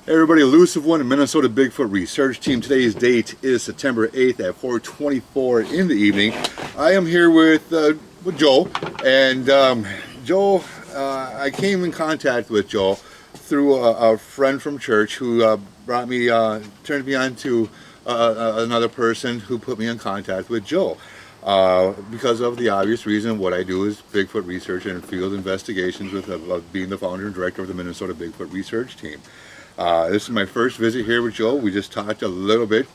Hey everybody, Elusive One, Minnesota Bigfoot Research Team. Today's date is September 8th at 4:24 in the evening. I am here with Joe, and Joe, I came in contact with Joe through a friend from church who turned me on to another person who put me in contact with Joe. Because of the obvious reason, what I do is Bigfoot research and field investigations with being the founder and director of the Minnesota Bigfoot Research Team. This is my first visit here with Joe. We just talked a little bit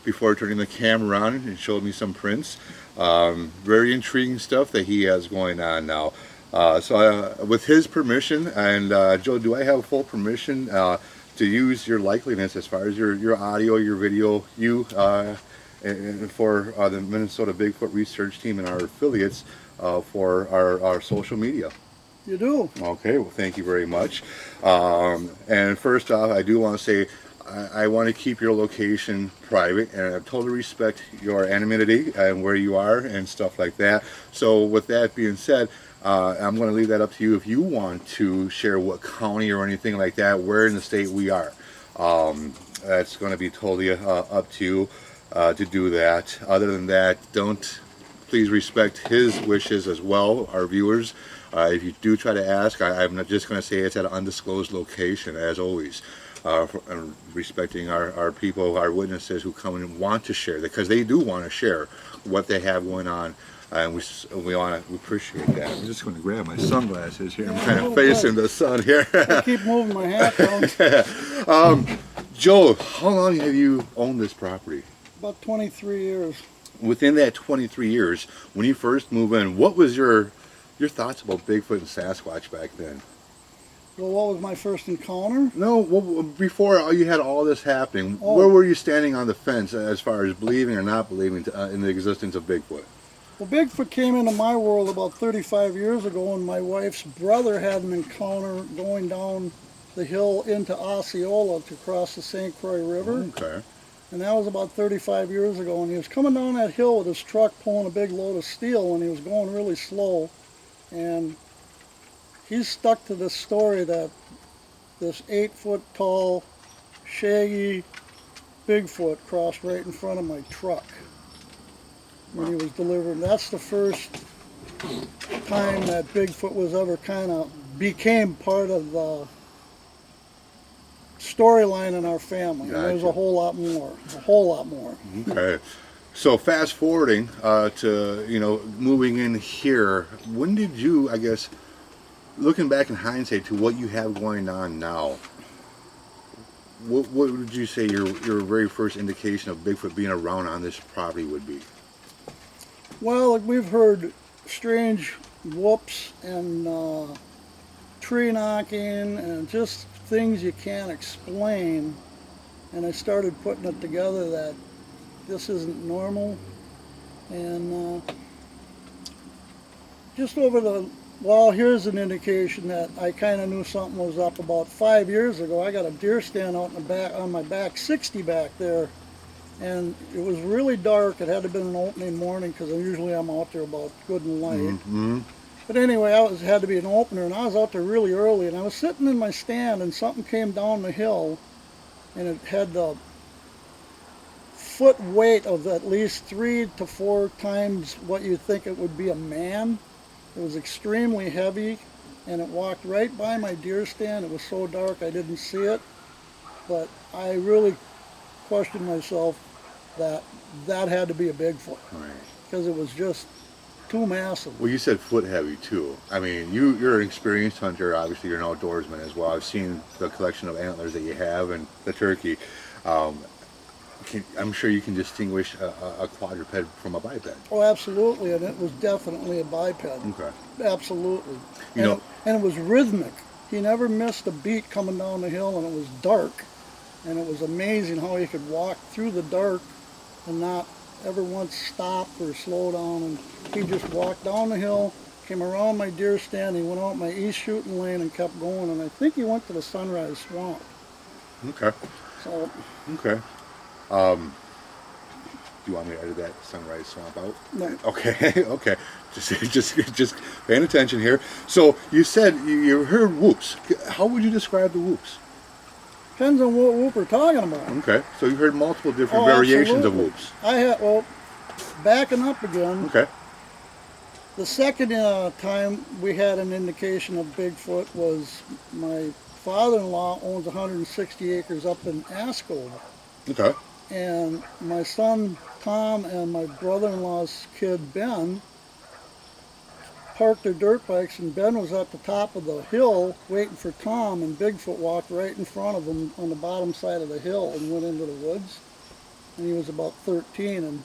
before turning the camera on and showed me some prints. Very intriguing stuff that he has going on now. With his permission, and Joe, do I have full permission to use your likeliness as far as your audio, your video, for the Minnesota Bigfoot Research Team and our affiliates for our social media? You do. Okay, well, thank you very much. And first off, I do want to say I want to keep your location private, and I totally respect your anonymity and where you are and stuff like that. So with that being said, I'm going to leave that up to you if you want to share what county or anything like that, where in the state we are. That's going to be totally up to you to do that. Other than that, please respect his wishes as well, our viewers. If you do try to ask, I'm not just going to say it's at an undisclosed location, as always. Respecting our people, our witnesses who come and want to share, because they do want to share what they have going on, and we appreciate that. I'm just going to grab my sunglasses here. I'm kind of facing the sun here. I keep moving my hat down. Joe, how long have you owned this property? About 23 years. Within that 23 years, when you first moved in, what was your thoughts about Bigfoot and Sasquatch back then? Well, what was my first encounter? No, well, before you had all this happening, where were you standing on the fence as far as believing or not believing in the existence of Bigfoot? Well, Bigfoot came into my world about 35 years ago, and my wife's brother had an encounter going down the hill into Osceola to cross the St. Croix River. Okay. And that was about 35 years ago, and he was coming down that hill with his truck pulling a big load of steel, and he was going really slow. And he's stuck to this story that this 8-foot tall, shaggy Bigfoot crossed right in front of my truck when he was delivering. That's the first time that Bigfoot was ever kind of became part of the storyline in our family. Gotcha. And there's a whole lot more. Okay. So fast forwarding to moving in here, when did you, I guess, looking back in hindsight to what you have going on now, what would you say your very first indication of Bigfoot being around on this property would be? Well, we've heard strange whoops and tree knocking and just things you can't explain, and I started putting it together that this isn't normal. And just over the, well, here's an indication that I kind of knew something was up. About 5 years ago, I got a deer stand out in the back, on my back 60 back there, and it was really dark. It had to have been an opening morning, because usually I'm out there about good and light. Mm-hmm. But anyway, had to be an opener, and I was out there really early, and I was sitting in my stand, and something came down the hill, and it had the foot weight of at least 3 to 4 times what you think it would be a man. It was extremely heavy, and it walked right by my deer stand. It was so dark I didn't see it, but I really questioned myself that had to be a Bigfoot, Right. because it was just too massive. Well, you said foot heavy too. I mean, you're an experienced hunter. Obviously, you're an outdoorsman as well. I've seen the collection of antlers that you have and the turkey. I'm sure you can distinguish a quadruped from a biped. Oh, absolutely, and it was definitely a biped. Okay. Absolutely. And it was rhythmic. He never missed a beat coming down the hill, and it was dark. And it was amazing how he could walk through the dark and not ever once stop or slow down. And he just walked down the hill, came around my deer stand, he went out my east shooting lane and kept going. And I think he went to the Sunrise Swamp. Okay. So. Okay. Do you want me to edit that Sunrise Swamp out? No. Okay. Okay. Just paying attention here. So you said you heard whoops. How would you describe the whoops? Depends on what whoop we're talking about. Okay, so you've heard multiple different Oh, variations of absolutely. whoops. I had, well, backing up again, Okay. the second time we had an indication of Bigfoot was my father-in-law owns 160 acres up in Ascot. Okay. And my son Tom and my brother-in-law's kid Ben parked their dirt bikes, and Ben was at the top of the hill waiting for Tom, and Bigfoot walked right in front of him on the bottom side of the hill and went into the woods. And he was about 13,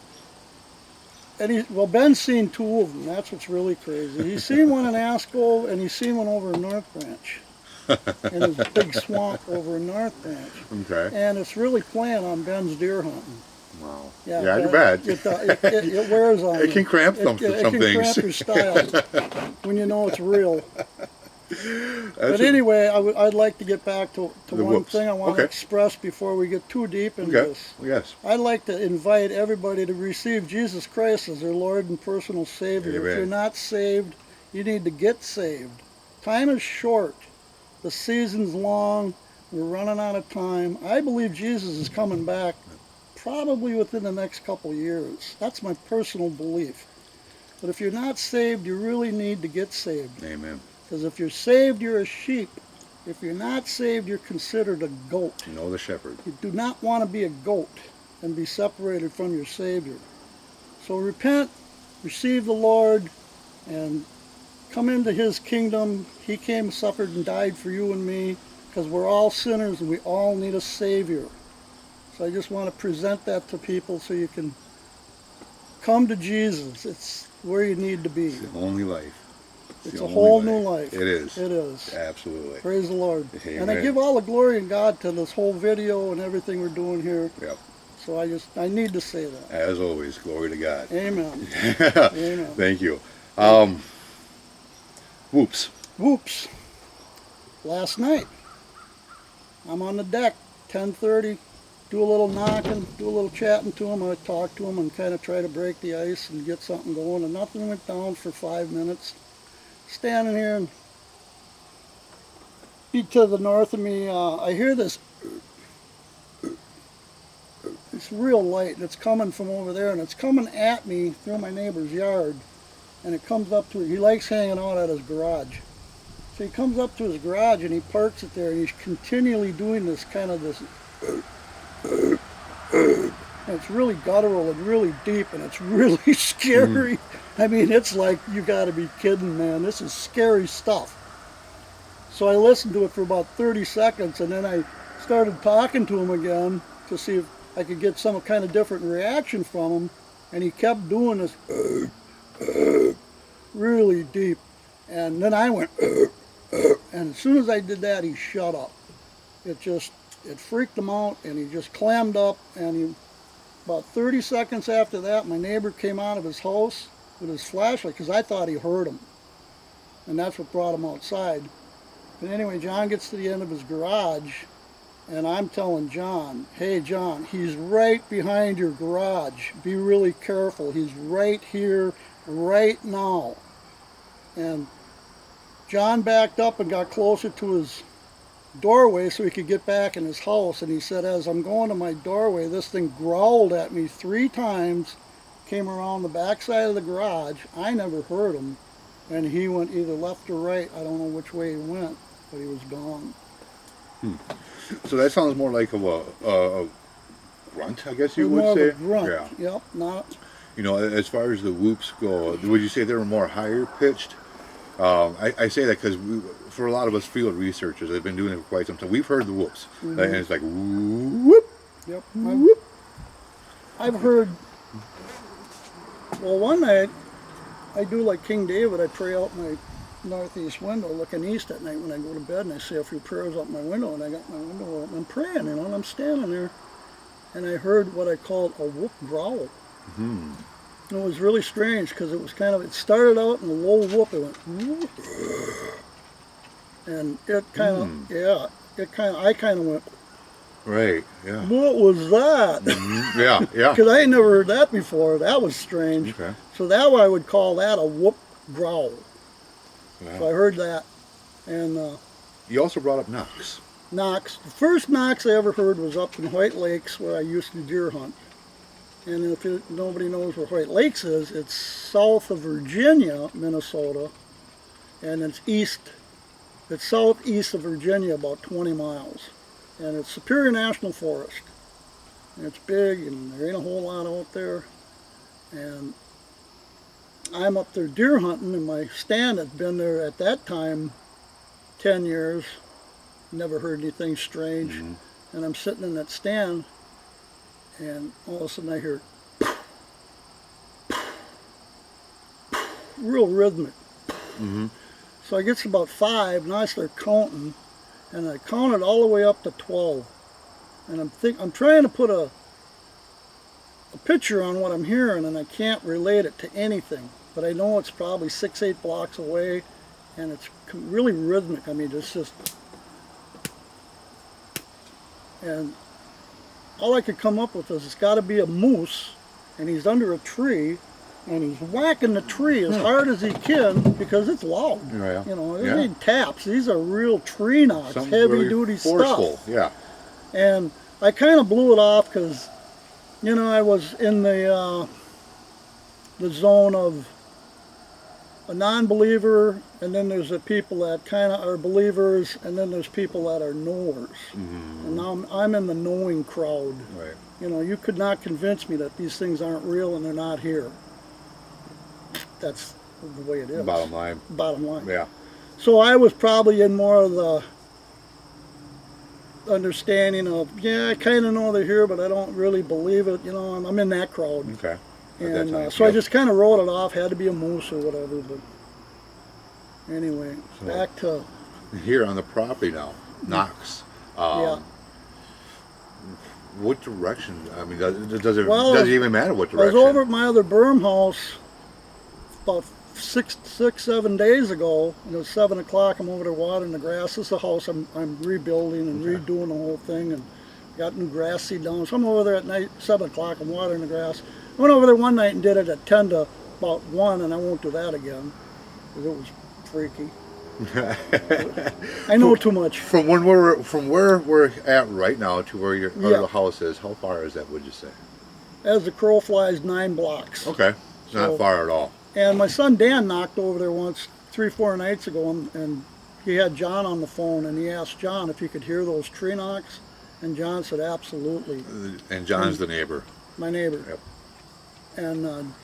well, Ben's seen two of them. That's what's really crazy. He's seen one in Ascot, and he's seen one over in North Branch, in his big swamp over in North Branch. Okay. And it's really playing on Ben's deer hunting. Wow. Yeah, Yeah, too bad. It wears on you. It can cramp some It some can things. cramp your style when you know it's real. But anyway, I'd like to get back to one whoops. thing I want to Okay. express before we get too deep into Okay. this. Yes. I'd like to invite everybody to receive Jesus Christ as their Lord and personal Savior. Amen. If you're not saved, you need to get saved. Time is short. The season's long. We're running out of time. I believe Jesus is coming back probably within the next couple years. That's my personal belief. But if you're not saved, you really need to get saved. Amen. Because if you're saved, you're a sheep. If you're not saved, you're considered a goat. Know the shepherd. You do not want to be a goat and be separated from your Savior. So repent, receive the Lord, and come into His kingdom. He came, suffered, and died for you and me, because we're all sinners and we all need a Savior. So I just want to present that to people so you can come to Jesus. It's where you need to be. It's the only life. It's the a whole only new life. It is. It is. Absolutely. Praise the Lord. And I Amen. give all the glory and God to this whole video and everything we're doing here. Yep. So I need to say that. As always, glory to God. Amen. Amen. Thank you. Whoops. Whoops. Last night, I'm on the deck, 10:30, do a little knocking, do a little chatting to him. I talk to him and kind of try to break the ice and get something going, and nothing went down for 5 minutes. Standing here, and feet to the north of me, I hear this. It's real light, and it's coming from over there, and it's coming at me through my neighbor's yard, and it comes up to, he likes hanging out at his garage. So he comes up to his garage and he parks it there, and he's continually doing this kind of this, and it's really guttural and really deep, and it's really scary. I mean, it's like, you gotta be kidding, man. This is scary stuff. So I listened to it for about 30 seconds, and then I started talking to him again to see if I could get some kind of different reaction from him, and he kept doing this really deep. And then I went, and as soon as I did that, he shut up. It freaked him out, and he just clammed up, and about 30 seconds after that, my neighbor came out of his house with his flashlight, because I thought he heard him, and that's what brought him outside. But anyway, John gets to the end of his garage, and I'm telling John, hey John, he's right behind your garage. Be really careful. He's right here, right now. And John backed up and got closer to his doorway so he could get back in his house, and he said, as I'm going to my doorway, this thing growled at me 3 times, came around the backside of the garage. I never heard him, and he went either left or right. I don't know which way he went, but he was gone. So that sounds more like a grunt, I guess you would More say. of a grunt. Yeah. Yep. Not. You know, as far as the whoops go, would you say they were more higher pitched? I say that because for a lot of us field researchers, they've been doing it for quite some time. We've heard the whoops, and it's like whoop. Yep. Whoop. I've heard. Well, one night I do like King David. I pray out my northeast window, looking east at night when I go to bed, and I say a few prayers out my window, and I got my window open. I'm praying, you know, and I'm standing there, and I heard what I called a whoop growl. Mm-hmm. And it was really strange because it was kind of, it started out in a low whoop, it went whoop, and it kind of, I kind of went, Right. Yeah. what was that? Mm-hmm. Yeah. Yeah. Because I ain't never heard that before. That was strange. Okay. So that I would call that a whoop growl. Wow. So I heard that, and You also brought up knocks. knocks. The first knocks I ever heard was up in White Lakes where I used to deer hunt. And if nobody knows where White Lakes is, it's south of Virginia, Minnesota, and it's southeast of Virginia about 20 miles. And it's Superior National Forest. And it's big, and there ain't a whole lot out there. And I'm up there deer hunting, and my stand had been there at that time 10 years. Never heard anything strange. And I'm sitting in that stand, and all of a sudden I hear real rhythmic. So I get to about 5, and I start counting, and I counted all the way up to 12. And I'm trying to put a picture on what I'm hearing, and I can't relate it to anything. But I know it's probably 6-8 blocks away, and it's really rhythmic. I mean, it's just, and all I could come up with is it's got to be a moose, and he's under a tree, and he's whacking the tree as hard as he can because it's loud. Yeah. You know, these ain't taps. These are real tree knocks, Something heavy really duty forceful. stuff. Yeah. And I kind of blew it off because, you know, I was in the zone of a non-believer, and then there's the people that kind of are believers, and then there's people that are knowers. And now I'm in the knowing crowd. Right. You know, you could not convince me that these things aren't real and they're not here. That's the way it is. Bottom line. Bottom line. Yeah. So I was probably in more of the understanding of, yeah, I kind of know they're here, but I don't really believe it. You know, I'm in that crowd. Okay. And so I just kind of wrote it off. Had to be a moose or whatever. But anyway, back to here on the property now. Knocks. yeah. What direction? I mean, does it even matter what I direction? was over at my other berm house about 7 days ago, and it was 7 o'clock. I'm over there watering the grass. This is the house I'm rebuilding and redoing the whole thing, and got new grass seed down. So I'm over there at night, 7 o'clock. I'm watering the grass. I went over there one night and did it at 10 to about 1, and I won't do that again because it was freaky. I know too much. From where we're at right now to where your other house is, how far is that? Would you say? As the crow flies, 9 blocks. Okay, not far at all. And my son Dan knocked over there once 3-4 nights ago, and he had John on the phone, and he asked John if he could hear those tree knocks, and John said absolutely. And John's the neighbor. My neighbor. Yep. And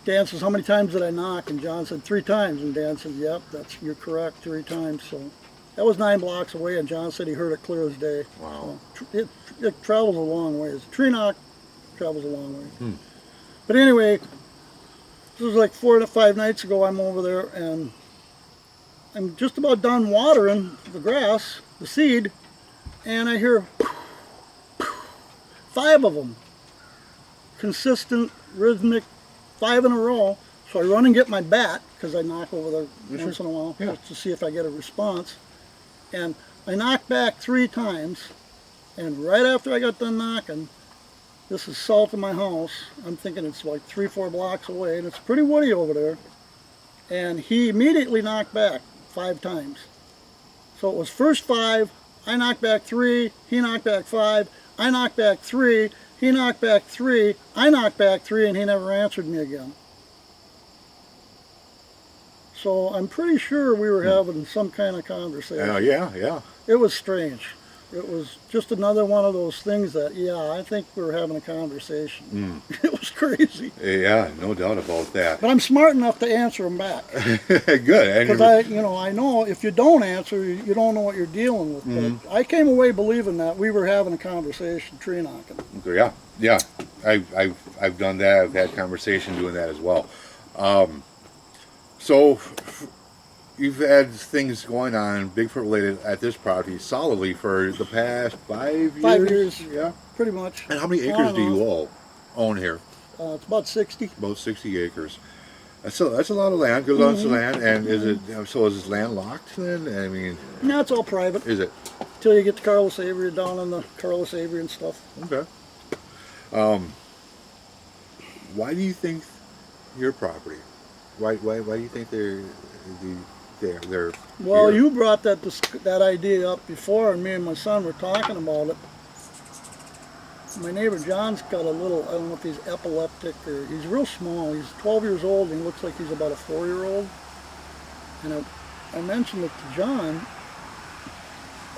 Dan says, how many times did I knock? And John said 3 times, and Dan said, yep, you're correct, 3 times. So that was 9 blocks away, and John said he heard it clear as day. Wow. So it travels a long way. A tree knock travels a long way. But anyway, this was like 4 to 5 nights ago. I'm over there, and I'm just about done watering the grass, the seed, and I hear 5 of them. Consistent, rhythmic, 5 in a row. So I run and get my bat, because I knock over there once in a while just to see if I get a response. And I knock back 3 times, and right after I got done knocking, this is south of my house. I'm thinking it's like 3-4 blocks away, and it's pretty woody over there. And he immediately knocked back 5 times. So it was first 5, I knocked back 3, he knocked back 5, I knocked back 3, he knocked back 3, I knocked back 3, and he never answered me again. So I'm pretty sure we were having some kind of conversation. Yeah. It was strange. It was just another one of those things that, yeah, I think we were having a conversation. It was crazy. Yeah, no doubt about that. But I'm smart enough to answer them back. Good. Because I know if you don't answer, you don't know what you're dealing with. But I came away believing that we were having a conversation, tree knocking. Yeah. I've done that. I've had conversation doing that as well. So you've had things going on Bigfoot related at this property solidly for the past 5 years? 5 years. Yeah. Pretty much. And how many acres do you all own here? It's about 60. About 60 acres. That's a lot of land, good lots of land. And is this land locked then? I mean, No, it's all private. is it? Till you get to Carlos Avery, down in the Carlos Avery and stuff. Okay. Why do you think your property? Why do you think they're Well, here. you brought that idea up before, and me and my son were talking about it. My neighbor John's got a little, I don't know if he's epileptic or, he's real small. He's 12 years old and he looks like he's about a 4-year-old. And I mentioned it to John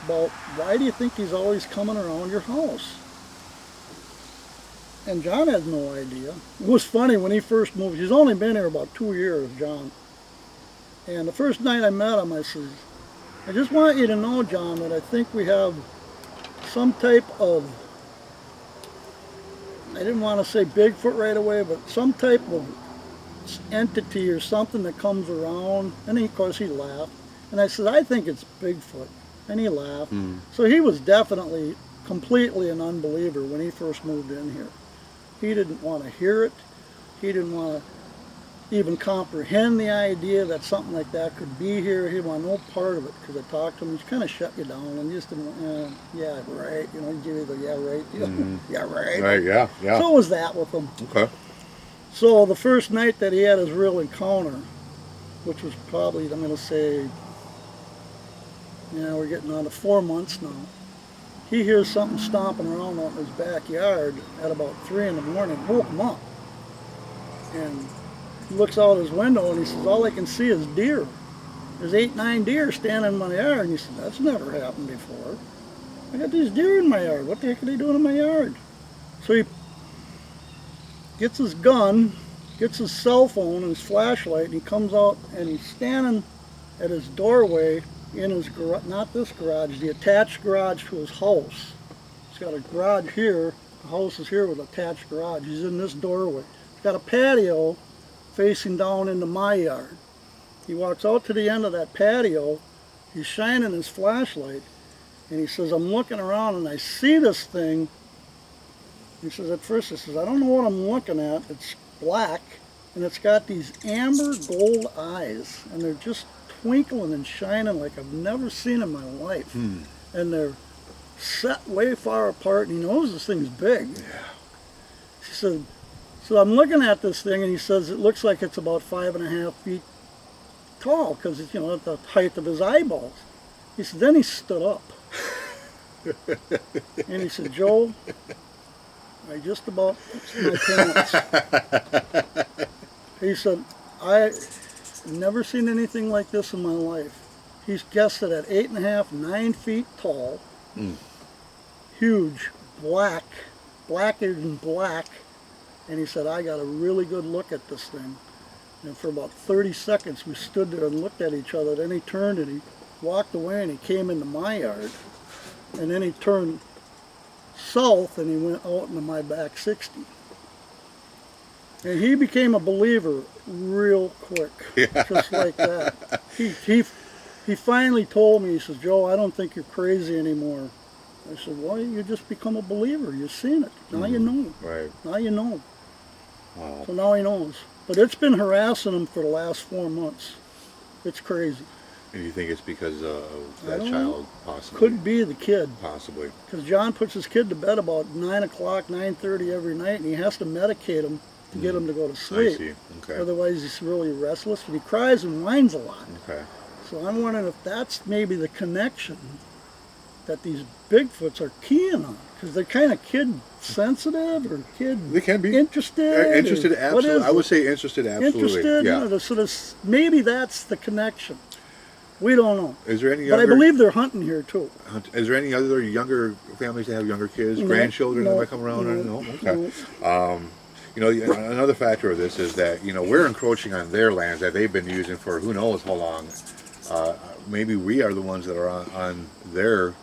about, why do you think he's always coming around your house? And John had no idea. It was funny when he first moved. He's only been here about 2 years, John. And the first night I met him, I said, I just want you to know, John, that I think we have some type of, I didn't want to say Bigfoot right away, but some type of entity or something that comes around. And of course he laughed. And I said, I think it's Bigfoot. And he laughed. So he was definitely completely an unbeliever when he first moved in here. He didn't want to hear it. He didn't want to even comprehend the idea that something like that could be here. He didn't want no part of it, because I talked to him. He kind of shut you down and just didn't want, yeah, right. You know, he'd give you the yeah, right. You know, yeah, right. Right, yeah. So it was that with him. Okay. So the first night that he had his real encounter, which was probably, I'm going to say, we're getting on to 4 months now. He hears something stomping around out in his backyard at about 3 in the morning. Woke him up. And he looks out his window and he says, all I can see is deer. There's 8, 9 deer standing in my yard. And he said, that's never happened before. I got these deer in my yard. What the heck are they doing in my yard? So he gets his gun, gets his cell phone and his flashlight, and he comes out and he's standing at his doorway in his garage, not this garage, the attached garage to his house. He's got a garage here, the house is here with an attached garage. He's in this doorway. He's got a patio facing down into my yard. He walks out to the end of that patio, he's shining his flashlight, and he says, I'm looking around and I see this thing. He says, at first, he says, I don't know what I'm looking at. It's black, and it's got these amber gold eyes, and they're just twinkling and shining like I've never seen in my life. And they're set way far apart, and he knows this thing's big. Yeah. He said, so I'm looking at this thing, and he says it looks like it's about 5.5 feet tall, because it's, at the height of his eyeballs. He said, then he stood up. And he said, Joe, I just about pissed my pants. He said, I've never seen anything like this in my life. He's guessed it at 8.5, 9 feet tall. Huge, blackish and black. And he said, I got a really good look at this thing. And for about 30 seconds, we stood there and looked at each other. Then he turned and he walked away and he came into my yard. And then he turned south and he went out into my back 60. And he became a believer real quick, just like that. He finally told me, he says, Joe, I don't think you're crazy anymore. I said, well, you just become a believer. You've seen it. Now you know. Right. Now you know. Wow. So now he knows. But it's been harassing him for the last 4 months. It's crazy. And you think it's because of that don't child, possibly? Could be the kid. Possibly. Because John puts his kid to bed about 9 o'clock, 9:30 every night, and he has to medicate him to get him to go to sleep. I see. Okay. Otherwise, he's really restless, and he cries and whines a lot. Okay. So I'm wondering if that's maybe the connection that these Bigfoots are keying on, because they're kind of kid sensitive or kid They can be interested. interested. Or what Absolutely, is I would it? say interested. Absolutely. Interested. Yeah. So there's, maybe that's the connection. We don't know. Is there any? But I believe they're hunting here too. Is there any other younger families that have younger kids, grandchildren that might come around? No. Okay. Another factor of this is that we're encroaching on their lands that they've been using for who knows how long. Maybe we are the ones that are on their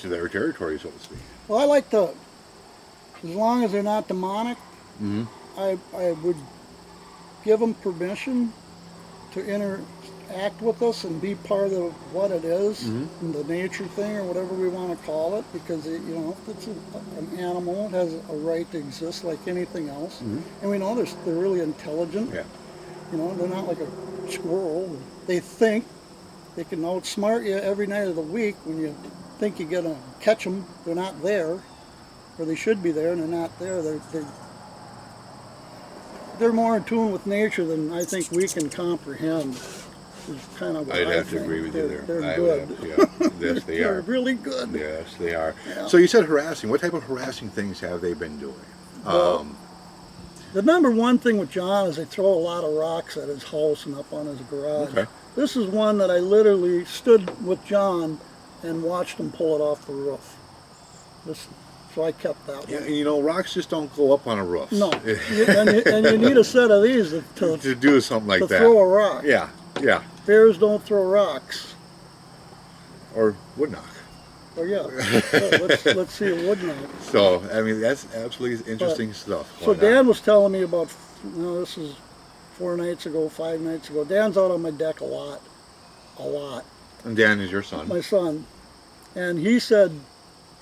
territory, so to speak. Well, I like to, as long as they're not demonic, I would give them permission to interact with us and be part of what it is, the nature thing or whatever we want to call it, because if it's an animal, it has a right to exist like anything else. And we know they're really intelligent. Yeah. They're not like a squirrel. They think. They can outsmart you every night of the week when you think you're going to catch them. They're not there, or they should be there, and they're not there. They're more in tune with nature than I think we can comprehend. is kind of what I'd I have to think. agree with you there. They're I good. would have, yeah. Yes, they They're are. really good. Yes, they are. Yeah. So you said harassing. What type of harassing things have they been doing? Well, the number one thing with John is they throw a lot of rocks at his house and up on his garage. Okay. This is one that I literally stood with John and watched him pull it off the roof. So I kept that Yeah, one. and you know, rocks just don't go up on a roof. No, and you need a set of these to do something like to that. throw a rock. Yeah, yeah. Bears don't throw rocks. Or wood knock. Oh yeah. let's see a wood knock. So I mean, that's absolutely interesting stuff. So Dan was telling me about, this is 4 nights ago, 5 nights ago. Dan's out on my deck a lot. And Dan is your son. My son. And he said,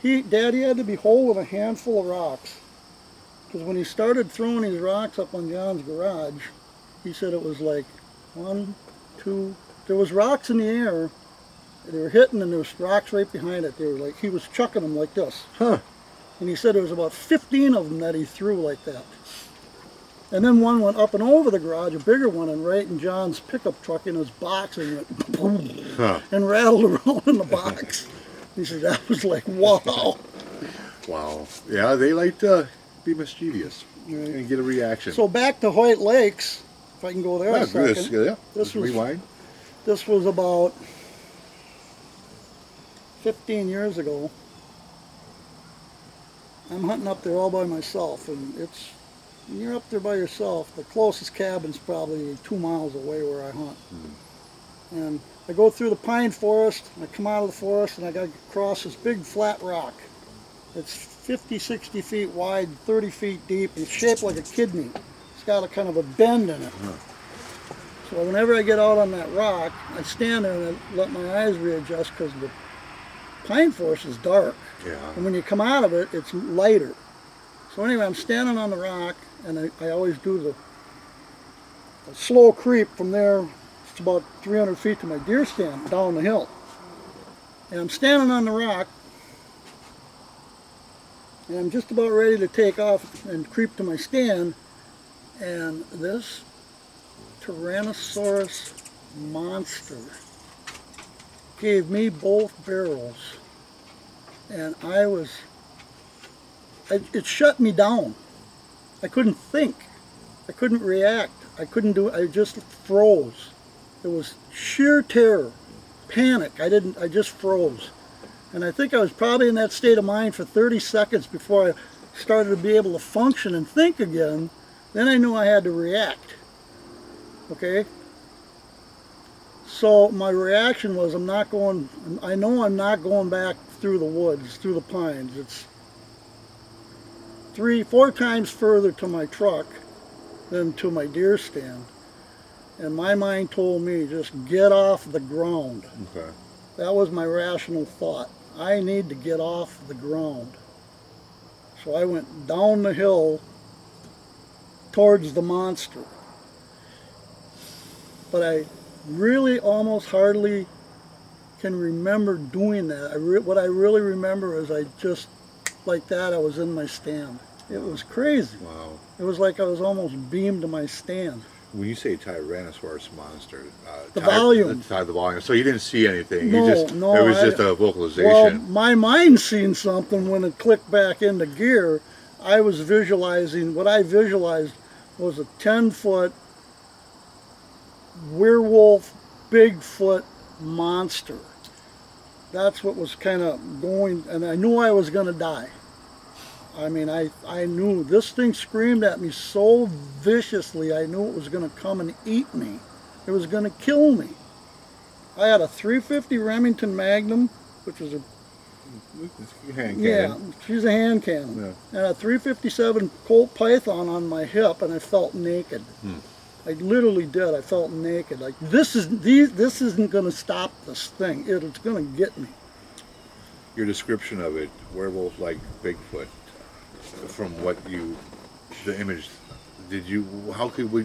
Daddy had to be holding a handful of rocks. Because when he started throwing these rocks up on John's garage, he said it was like 1, 2, there was rocks in the air. They were hitting and there was rocks right behind it. They were like, he was chucking them like this. Huh. And he said there was about 15 of them that he threw like that. And then one went up and over the garage, a bigger one, and right in John's pickup truck in his box, and went boom, and rattled around in the box. He said that was like, wow. Wow. Yeah, they like to be mischievous and get a reaction. So back to Hoyt Lakes, if I can go there a second. This was, rewind. This was about 15 years ago. I'm hunting up there all by myself, and when you're up there by yourself, the closest cabin's probably 2 miles away where I hunt. And I go through the pine forest, I come out of the forest, and I got to cross this big flat rock. It's 50, 60 feet wide, 30 feet deep, and it's shaped like a kidney. It's got a kind of a bend in it. So whenever I get out on that rock, I stand there and I let my eyes readjust because the pine forest is dark. Yeah. And when you come out of it, it's lighter. So anyway, I'm standing on the rock, and I always do the slow creep from there. It's about 300 feet to my deer stand down the hill. And I'm standing on the rock, and I'm just about ready to take off and creep to my stand, and this Tyrannosaurus monster gave me both barrels, and it shut me down. I couldn't think. I couldn't react. I just froze. It was sheer terror, panic. I just froze. And I think I was probably in that state of mind for 30 seconds before I started to be able to function and think again. Then I knew I had to react. Okay? So my reaction was, I know I'm not going back through the woods, through the pines. It's 3, 4 times further to my truck than to my deer stand. And my mind told me, just get off the ground. Okay. That was my rational thought. I need to get off the ground. So I went down the hill towards the monster. But I really almost hardly can remember doing that. What I really remember is I just, like that, I was in my stand. It was crazy. Wow. It was like I was almost beamed to my stand. When you say Tyrannosaurus monster, The volume. The volume. So you didn't see anything. No, it was just a vocalization. Well, my mind seen something when it clicked back into gear. I was visualizing, what I visualized was a 10-foot werewolf, Bigfoot monster. That's what was kind of going, and I knew I was going to die. I mean, I knew this thing screamed at me so viciously, I knew it was going to come and eat me. It was going to kill me. I had a 350 Remington Magnum, which was a hand cannon. Yeah, she's a hand cannon. Yeah. And a 357 Colt Python on my hip, and I felt naked. I literally did. I felt naked. Like this isn't going to stop this thing. It's going to get me. Your description of it, werewolf like Bigfoot, from what the image, would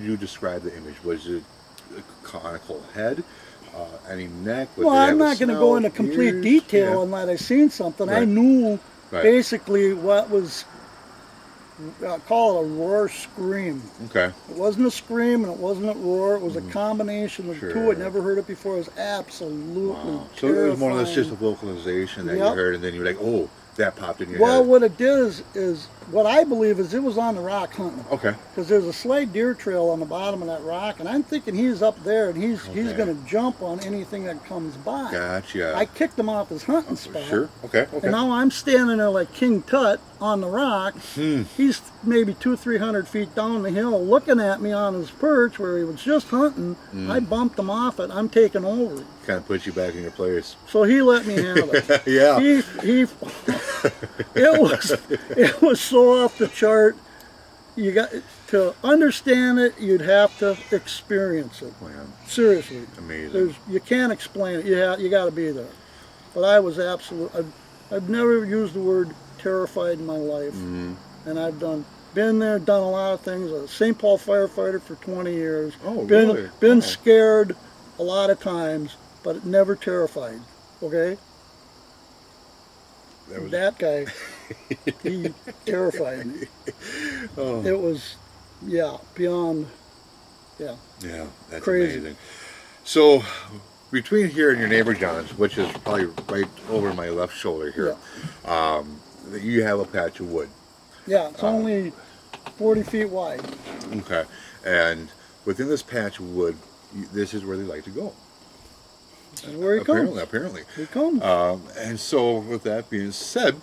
you describe the image? Was it a conical head? Any neck? Well, I'm not going to go into complete detail on that. I seen something. Right. I knew Right. basically what was call it a roar scream. Okay. It wasn't a scream and it wasn't a roar. It was a combination of the two. I'd never heard it before. It was absolutely Wow. So it was more or less just a terrifying. vocalization that you Yep. heard, and then you were like, oh, that popped in your Well, head. what it did is what I believe is it was on the rock hunting. Okay. Because there's a slight deer trail on the bottom of that rock, and I'm thinking he's up there, and he's Okay. going to jump on anything that comes by. Gotcha. I kicked him off his hunting spot. Sure. Okay. Okay. And now I'm standing there like King Tut on the rock. He's maybe 200-300 feet down the hill looking at me on his perch where he was just hunting. I bumped him off it. I'm taking over. Kind of puts you back in your place. So he let me have it. Yeah. It was so off the chart. You got to understand it. You'd have to experience it. Man, Seriously, amazing. you can't explain it. You got to be there. But I was I've never used the word terrified in my life, and I've been there, done a lot of things. A St. Paul firefighter for 20 years. Oh, been really? been Oh. scared a lot of times, but never terrified. Okay. That guy, he terrified me. Oh. It was, beyond, Yeah, that's crazy. amazing. So, between here and your neighbor John's, which is probably right over my left shoulder here, you have a patch of wood. Yeah, it's only 40 feet wide. Okay. And within this patch of wood, this is where they like to go. This is where he comes. Apparently. He comes. And so, with that being said,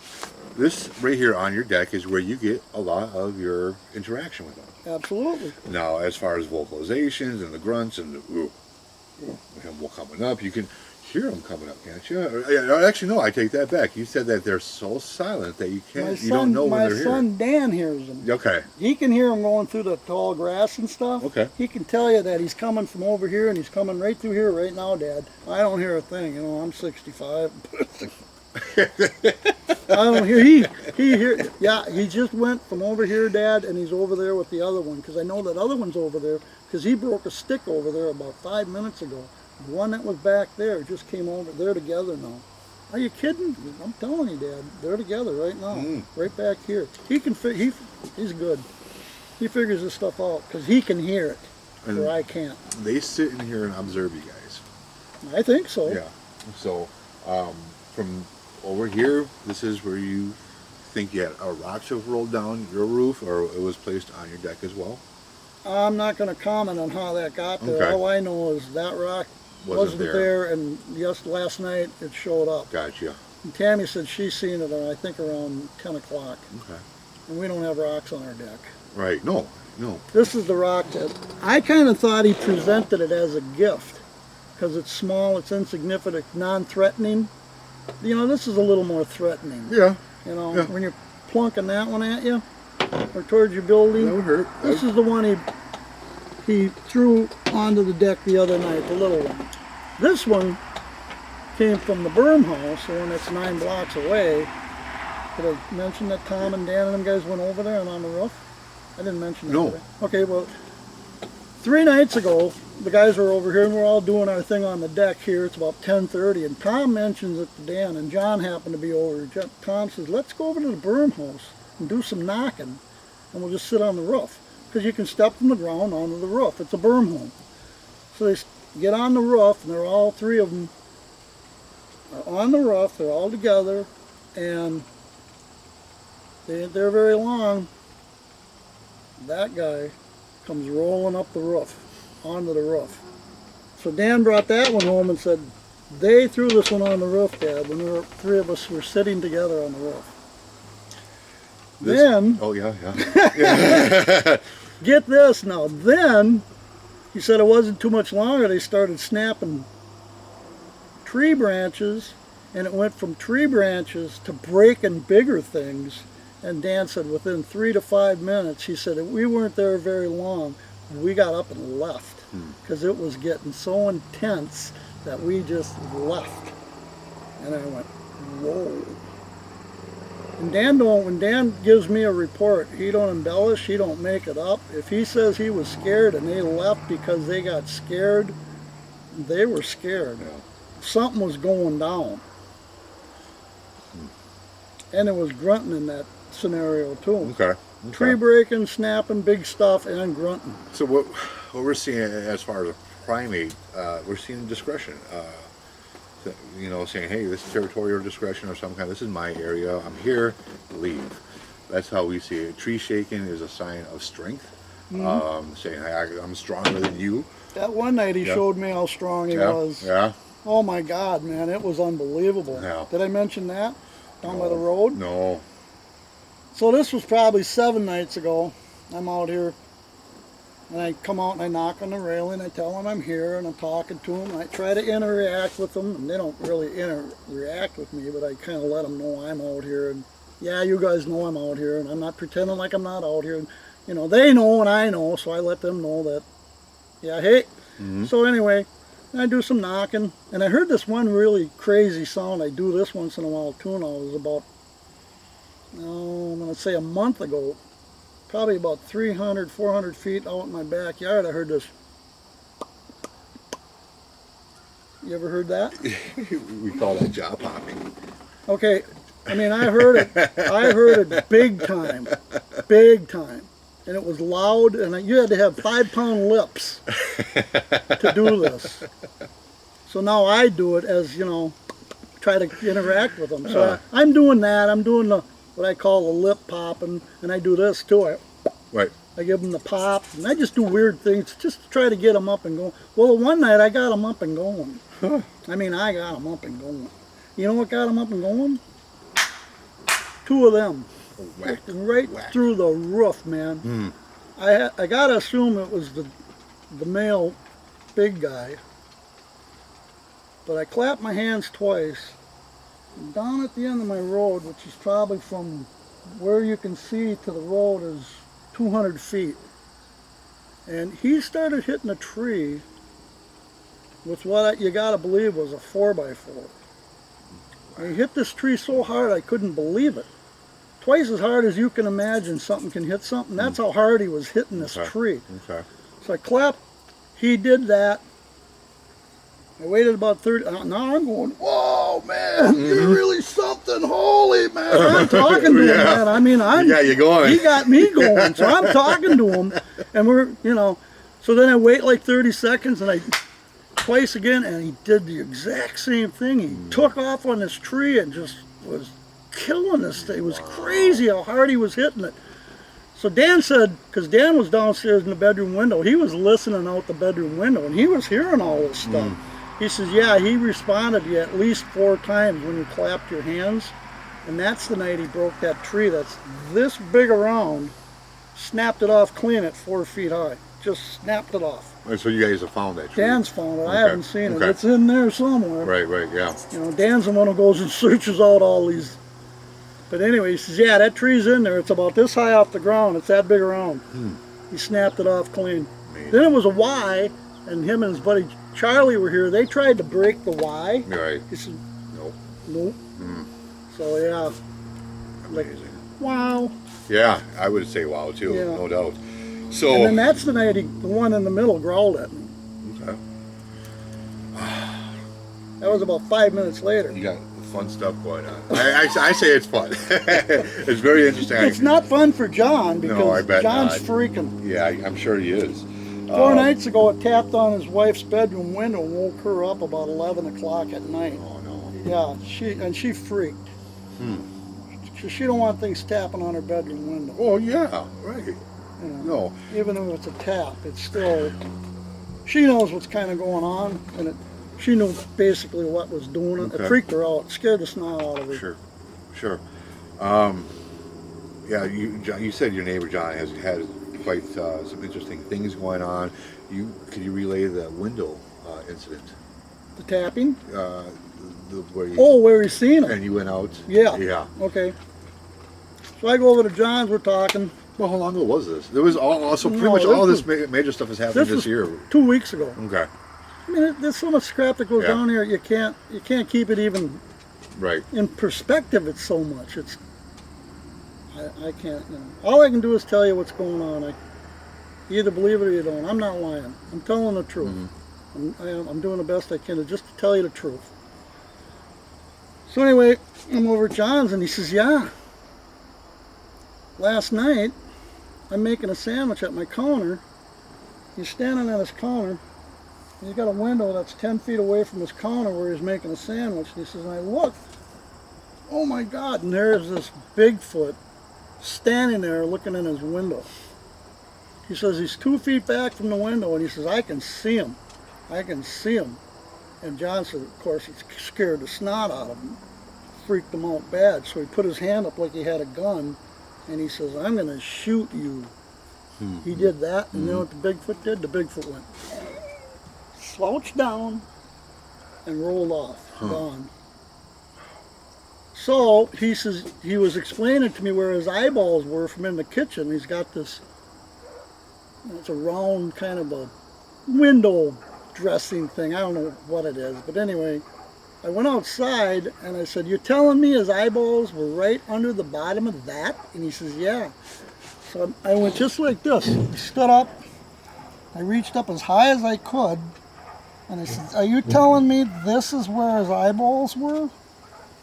this right here on your deck is where you get a lot of your interaction with them. Absolutely. Now, as far as vocalizations and the grunts and the him coming up, you can hear them coming up, can't you? Actually, no, I take that back. You said that they're so silent that you can't, you don't know when they're here. My son Dan hears them. Okay. He can hear him going through the tall grass and stuff. Okay. He can tell you that he's coming from over here and he's coming right through here right now, Dad. I don't hear a thing. You know, I'm 65. I don't hear. He hear. Yeah, he just went from over here, Dad, and he's over there with the other one because I know that other one's over there because he broke a stick over there about 5 minutes ago. The one that was back there just came over. They're together now. Are you kidding? I'm telling you, Dad. They're together right now, right back here. He can. He's good. He figures this stuff out because he can hear it, where I can't. They sit in here and observe you guys. I think so. Yeah. So, from over here, this is where you think you had rocks have rolled down your roof, or it was placed on your deck as well? I'm not going to comment on how that got there. Okay. All I know is that rock wasn't there, and last night it showed up. Gotcha. And Tammy said she's seen it, I think, around 10 o'clock. Okay. And we don't have rocks on our deck. Right. No. No. This is the rock that I kind of thought he presented it as a gift because it's small, it's insignificant, non-threatening. You know, this is a little more threatening. Yeah. You know, Yeah. when you're plunking that one at you or towards your building. That would hurt. This is the one he threw onto the deck the other night, the little one. This one came from the berm house, the one that's 9 blocks away. Did I mention that Tom and Dan and them guys went over there and on the roof? I didn't mention that. No. Did I? Okay, well, 3 nights ago, the guys were over here and we're all doing our thing on the deck here. It's about 10:30, and Tom mentions it to Dan, and John happened to be over. Tom says, let's go over to the berm house and do some knocking, and we'll just sit on the roof. Because you can step from the ground onto the roof. It's a berm home. So they get on the roof, and they're all 3 of them are on the roof. They're all together, and they ain't there very long. That guy comes rolling up the roof, onto the roof. So Dan brought that one home and said, they threw this one on the roof, Dad, when 3 of us were sitting together on the roof. Then, oh yeah. get this now, then, he said it wasn't too much longer, they started snapping tree branches, and it went from tree branches to breaking bigger things. And Dan said within 3 to 5 minutes, he said we weren't there very long. We got up and left because it was getting so intense that we just left. And I went, whoa. And when Dan gives me a report, he don't embellish, he don't make it up. If he says he was scared and they left because they got scared, they were scared. Yeah. Something was going down. And there was grunting in that scenario too. Okay. Tree breaking, snapping, big stuff, and grunting. So what we're seeing as far as a primate, we're seeing discretion. You know, saying, hey, this is territorial discretion of some kind. This is my area. I'm here. Leave. That's how we see it. Tree shaking is a sign of strength. Saying, hey, I'm stronger than you. That one night he showed me how strong he was. Yeah. Oh my God, man, it was unbelievable. Yeah. Did I mention that? Down by the road? No. So this was probably 7 nights ago. I'm out here, and I come out and I knock on the railing. I tell them I'm here, and I'm talking to them. I try to interact with them, and they don't really interact with me, but I kind of let them know I'm out here. And yeah, you guys know I'm out here, and I'm not pretending like I'm not out here. And, you know, they know and I know, so I let them know that, yeah, hey. So anyway, I do some knocking, and I heard this one really crazy sound. I do this once in a while too, and it was about, I'm going to say a month ago, probably about 300, 400 feet out in my backyard. I heard this. You ever heard that? We call that job hopping. Okay, I mean, I heard it big time, big time. And it was loud, and you had to have 5-pound lips to do this. So now I do it as, you know, try to interact with them. So I'm doing that. I'm doing what I call the lip popping, and I do this too. I give them the pop, and I just do weird things just to try to get them up and going. Well, one night I got them up and going. I mean, I got them up and going. You know what got them up and going? 2 of them. Right through the roof, man. I gotta assume it was the male big guy. But I clapped my hands twice. And down at the end of my road, which is probably from where you can see to the road is 200 feet. And he started hitting a tree with what you gotta believe was a 4x4. And he hit this tree so hard I couldn't believe it. Twice as hard as you can imagine something can hit something. That's how hard he was hitting this tree. So I clapped. He did that. I waited about 30. Now I'm going, whoa, man, you're really something. Holy, man. I'm talking to him, man. I mean, you going. He got me going. So I'm talking to him. And we're, you know, so then I wait like 30 seconds and I twice again. And he did the exact same thing. He took off on this tree and just was killing this thing. It was crazy how hard he was hitting it. So Dan said, because Dan was downstairs in the bedroom window, he was listening out the bedroom window and he was hearing all this stuff. He says, yeah, he responded to you at least 4 times when you clapped your hands, and that's the night he broke that tree that's this big around, snapped it off clean at 4 feet high. Just snapped it off. So you guys have found that tree? Dan's found it. I haven't seen it. It's in there somewhere. Right, yeah. You know, Dan's the one who goes and searches out all these. But anyway, he says, yeah, that tree's in there. It's about this high off the ground. It's that big around. He snapped it off clean. Amazing. Then it was a Y, and him and his buddy Charlie were here. They tried to break the Y. Right. He said, nope. So, yeah. Amazing. Wow. Yeah, I would say wow, too, no doubt. So, and then that's the night the one in the middle growled at me. Okay. That was about 5 minutes later. You got fun stuff going on. I say it's fun. It's very interesting. It's not fun for John because no, I bet John's not. freaking. Yeah, I'm sure he is. 4 nights ago, it tapped on his wife's bedroom window and woke her up about 11 o'clock at night. Oh, no. Yeah, she freaked. She don't want things tapping on her bedroom window. Oh, yeah, right. You No. know, even if it's a tap, it's still, she knows what's kind of going on, and she knew basically what was doing it. It freaked her out, scared the snot out of her. Sure. Yeah, you said your neighbor John has had quite some interesting things going on. Could you relay the window incident? The tapping? Where he's seen it. And you went out? Yeah. Okay. So I go over to John's, we're talking. Well, how long ago was this? There was pretty much all this major stuff has happened this year. 2 weeks ago. Okay. I mean, there's so much scrap that goes down here. You can't keep it even in perspective. It's so much. I can't. You know, all I can do is tell you what's going on. You either believe it or you don't. I'm not lying. I'm telling the truth. I'm doing the best I can to just tell you the truth. So anyway, I'm over at John's and he says, yeah. Last night, I'm making a sandwich at my counter. He's standing at his counter. He's got a window that's 10 feet away from his counter where he's making a sandwich. And he says, and I look, oh my God, and there's this Bigfoot standing there looking in his window. He says he's 2 feet back from the window, and he says, I can see him. I can see him. And John said, of course, it scared the snot out of him. Freaked him out bad. So he put his hand up like he had a gun, and he says, I'm going to shoot you. He did that, and you know what the Bigfoot did? The Bigfoot went, slouched down, and rolled off, gone. So he says he was explaining to me where his eyeballs were from in the kitchen. He's got this, it's a round kind of a window dressing thing. I don't know what it is, but anyway, I went outside and I said, you're telling me his eyeballs were right under the bottom of that? And he says, yeah. So I went just like this. I stood up, I reached up as high as I could, and I said, are you telling me this is where his eyeballs were?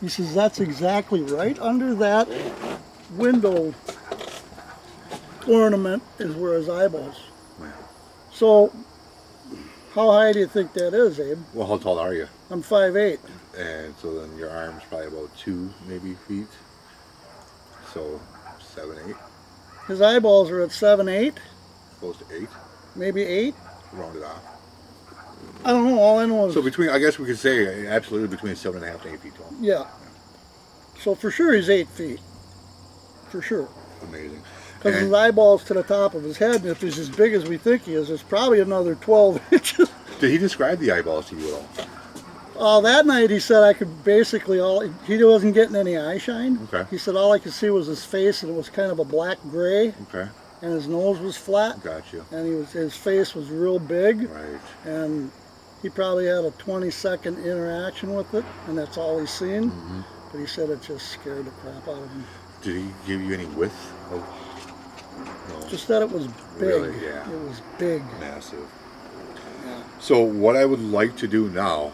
He says, that's exactly right under that window ornament is where his eyeballs. So, how high do you think that is, Abe? Well, how tall are you? I'm 5'8". And so then your arm's probably about 2 maybe feet. So 7, 8. His eyeballs are at 7, 8. Close to 8. Maybe 8. Round it off. I don't know. All I know is. So between, I guess we could say absolutely between 7.5 and 8 feet tall. Yeah. So for sure he's 8 feet. For sure. Amazing. Because his eyeballs to the top of his head, and if he's as big as we think he is, there's probably another 12 inches. Did he describe the eyeballs to you at all? That night he said I could basically he wasn't getting any eye shine. Okay. He said all I could see was his face, and it was kind of a black gray. Okay. And his nose was flat. Gotcha. And his face was real big. Right. And he probably had a 20-second interaction with it, and that's all he's seen. Mm-hmm. But he said it just scared the crap out of him. Did he give you any width? No. Just that it was big. Really? Yeah. It was big. Massive. Yeah. So what I would like to do now,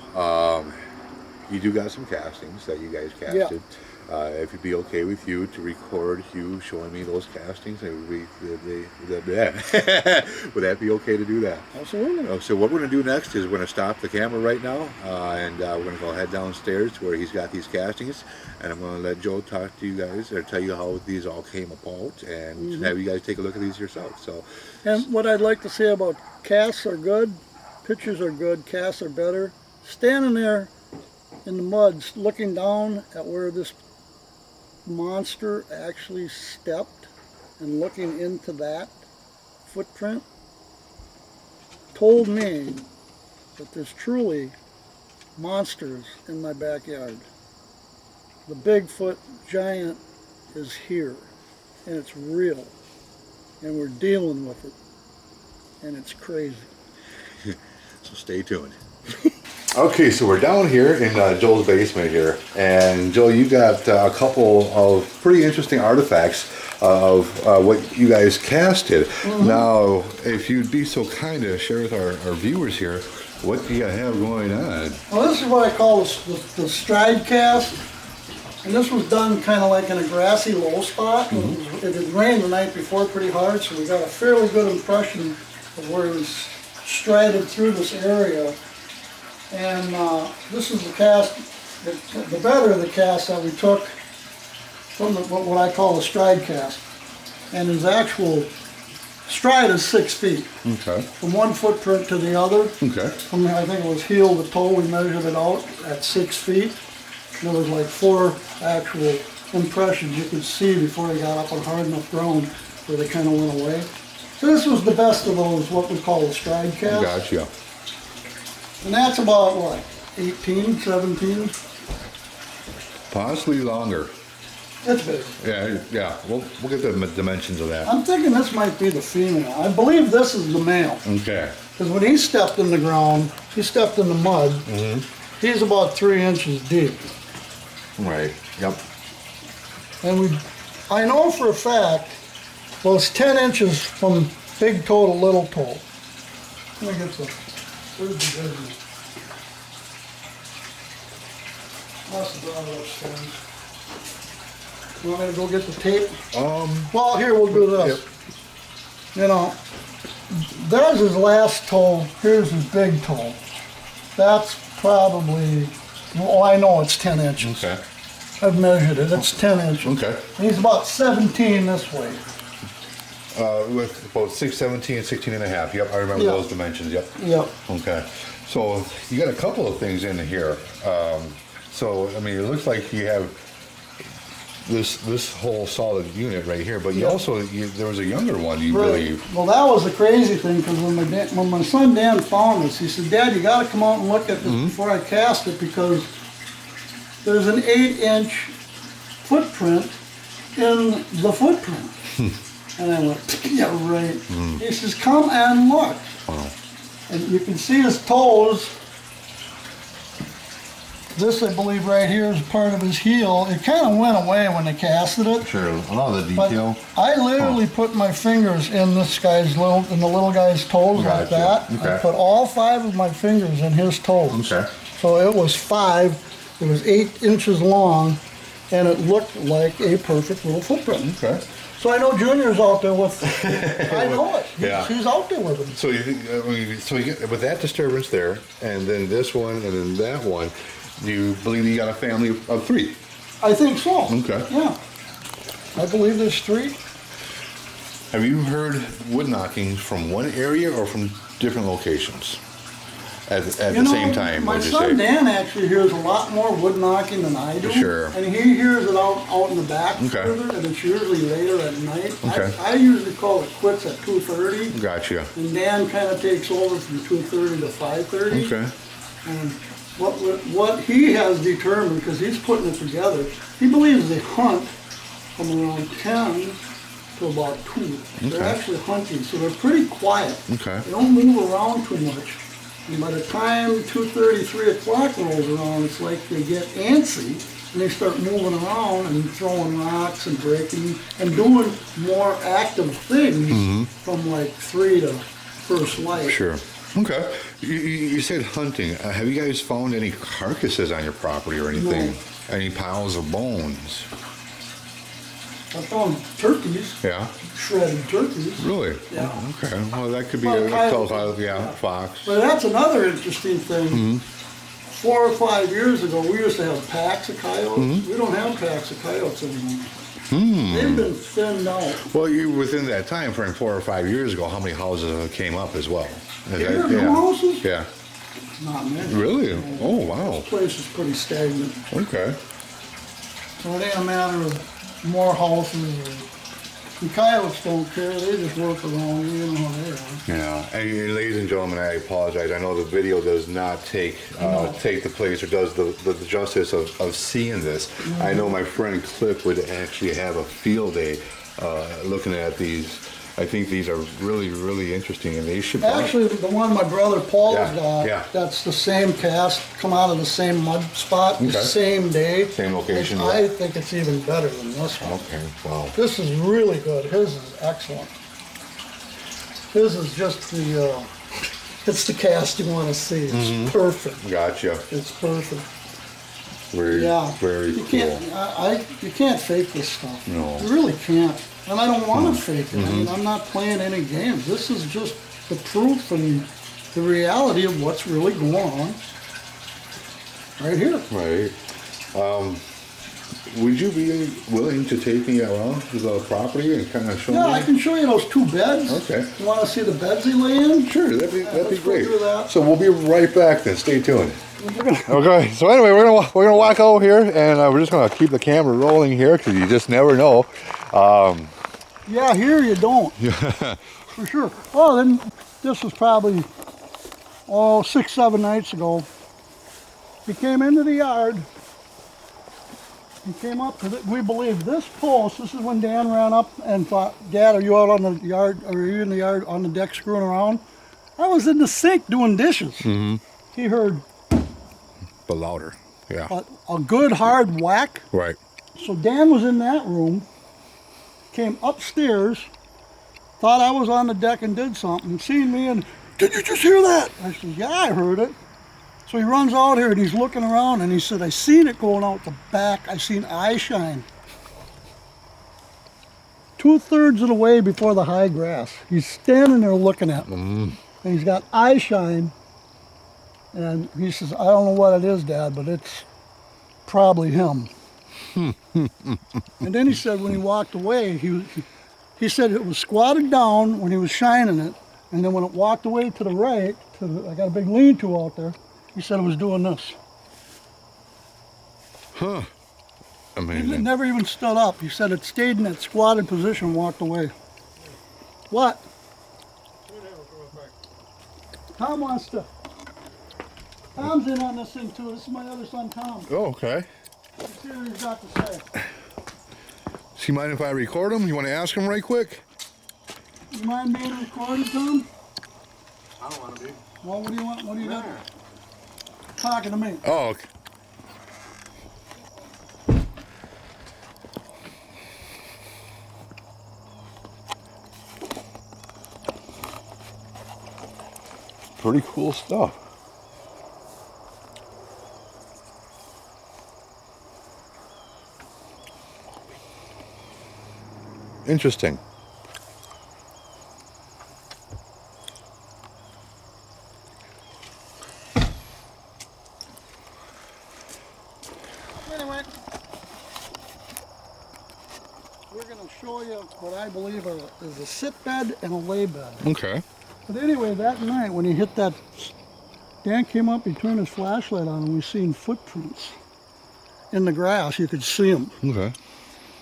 you do got some castings that you guys casted. Yeah. If it'd be okay with you to record you showing me those castings, would that be okay to do that? Absolutely. So what we're going to do next is we're going to stop the camera right now, and we're going to go head downstairs to where he's got these castings, and I'm going to let Joe talk to you guys or tell you how these all came about, and have you guys take a look at these yourself. So, and what I'd like to say about casts are good, pictures are good, casts are better. Standing there in the mud, looking down at where this monster actually stepped and looking into that footprint told me that there's truly monsters in my backyard. The Bigfoot giant is here, and it's real, and we're dealing with it, and it's crazy. so stay tuned. Okay, so we're down here in Joel's basement here, and Joel, you got a couple of pretty interesting artifacts of what you guys casted. Now, if you'd be so kind to share with our viewers here, what do you have going on? Well, this is what I call the stride cast, and this was done kind of like in a grassy low spot. It had rained the night before pretty hard, so we got a fairly good impression of where it was strided through this area. And this is the cast, the better of the cast that we took from what I call the stride cast. And his actual stride is 6 feet. Okay. From one footprint to the other. Okay. From, I think it was heel to toe, we measured it out at 6 feet. There was like 4 actual impressions you could see before they got up on hard enough ground where they kind of went away. So this was the best of those, what we call the stride cast. Gotcha. And that's about, what, 18, 17? Possibly longer. It's big. Yeah. We'll get the dimensions of that. I'm thinking this might be the female. I believe this is the male. Okay. Because when he stepped in the ground, he stepped in the mud, he's about 3 inches deep. Right. Yep. And I know for a fact, well, it's 10 inches from big toe to little toe. Let me get the, where's the business? Must have brought it upstairs. You want me to go get the tape? Well, here, we'll do this. You know, there's his last toe. Here's his big toe. That's probably, well, I know it's 10 inches. Okay. I've measured it. It's 10 inches. Okay. He's about 17 this way. With about 6'17", 16 and a half. Yep, I remember Yeah. those dimensions. Yep. Yep. Okay. So you got a couple of things in here. So I mean, it looks like you have this whole solid unit right here, but you Yeah. also there was a younger one, you Right. believe. Well, that was the crazy thing, because when my son Dan found this, he said, "Dad, you got to come out and look at this before I cast it, because there's an 8-inch footprint in the footprint." And I went, "Yeah, right." He says, "Come and look." Wow. And you can see his toes. This, I believe, right here is part of his heel. It kind of went away when they casted it. Sure. A lot of the But detail. I literally put my fingers in this guy's in the little guy's toes like Gotcha. that. Okay. I put all 5 of my fingers in his toes. Okay. So it was 5. It was 8 inches long, and it looked like a perfect little footprint. Okay. So I know Junior's out there with. I know it. Yeah. He's out there with him. So you get, with that disturbance there, and then this one, and then that one, you believe you got a family of 3? I think so. Okay. Yeah. I believe there's 3. Have you heard wood knockings from one area or from different locations at the same time? My would you son say? Dan actually hears a lot more wood knocking than I do. Sure. And he hears it out in the back Okay. further, and it's usually later at night. Okay. I usually call it quits at 2:30, Gotcha. and Dan kind of takes over from 2:30 to 5:30. Okay. And what he has determined, because he's putting it together, he believes they hunt from around 10 to about 2. They're Okay. actually hunting, so they're pretty quiet. Okay. They don't move around too much. And by the time 2:30, 3 o'clock rolls around, it's like they get antsy and they start moving around and throwing rocks and breaking and doing more active things from like 3 to first light. Sure. Okay. You said hunting. Have you guys found any carcasses on your property or anything? No. Any piles of bones? I found turkeys, Yeah. shredded turkeys. Really? Yeah. Oh, okay. Well, that could be Well, yeah, fox. But that's another interesting thing. Mm-hmm. 4 or 5 years ago, we used to have packs of coyotes. Mm-hmm. We don't have packs of coyotes anymore. They've been thinned out. Well, you within that time frame, 4 or 5 years ago, how many houses came up as well? Is Here, that- new houses? Yeah. Not many. Really? Oh, wow. This place is pretty stagnant. Okay. So it ain't a matter of more houses. The coyotes don't care. They just work around you. You know how they are. Yeah. And ladies and gentlemen, I apologize. I know the video does not take the place or does the justice of seeing this. I know my friend Cliff would actually have a field day looking at these. I think these are really, really interesting, and they should Actually, the one my brother Paul's Yeah, got, yeah. that's the same cast, come out of the same mud spot, the Okay. same day. Same location, I yeah. think it's even better than this one. Okay. Wow. This is really good. His is excellent. His is just it's the cast you want to see. It's perfect. Gotcha. It's perfect. Very, Yeah. very you cool. can't, you can't fake this stuff. No. You really can't. And I don't want to fake it. I mean, I'm not playing any games. This is just the proof and the reality of what's really going on right here. Right. Would you be willing to take me around to the property and kind of show Yeah, me? I can show you those 2 beds. Okay. You want to see the beds they lay in? Sure, that'd be let's go great. do that. So we'll be right back then. Stay tuned. Okay. So anyway, we're gonna walk over here, and we're just gonna keep the camera rolling here because you just never know. Yeah, here you don't. For sure. Oh, then this was probably 6, 7 nights ago. He came into the yard. He came up to we believe this post. This is when Dan ran up and thought, "Dad, are you out on the yard? Or are you in the yard on the deck screwing around?" I was in the sink doing dishes. He heard But louder. Yeah. a good hard whack. Right. So Dan was in that room, came upstairs, thought I was on the deck and did something, seen me and, "Did you just hear that?" I said, "Yeah, I heard it." So he runs out here and he's looking around and he said, "I seen it going out the back. I seen eye shine. 2/3 of the way before the high grass. He's standing there looking at me. And he's got eye shine. And he says, I don't know what it is, Dad, but it's probably him. And then he said when he walked away, he said it was squatted down when he was shining it. And then when it walked away to the right, I got a big lean-to out there, he said it was doing this. Huh. Amazing. It never even stood up. He said it stayed in that squatted position and walked away. What? Tom wants to. Tom's in on this thing too. This is my other son, Tom. Oh, okay. Let's see what he's got to say. Does he mind if I record him? You want to ask him right quick? You mind being recorded, Tom? I don't want to be. Well, what do you want? What do you got? Talking to me. Oh, okay. Pretty cool stuff. Interesting. Anyway, we're going to show you what I believe is a sit bed and a lay bed. Okay. But anyway, that night when he hit that, Dan came up, he turned his flashlight on, and we seen footprints in the grass. You could see them. Okay.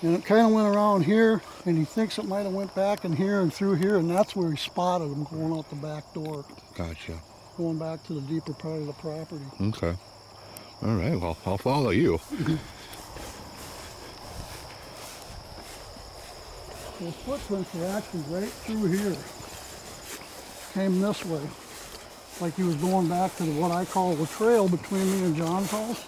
And it kind of went around here, and he thinks it might have went back in here and through here, and that's where he spotted them going out the back door, Gotcha. going back to the deeper part of the property. Okay. All right. Well, I'll follow you. Those footprints were actually right through here. Came this way, like he was going back to what I call the trail between me and John's house.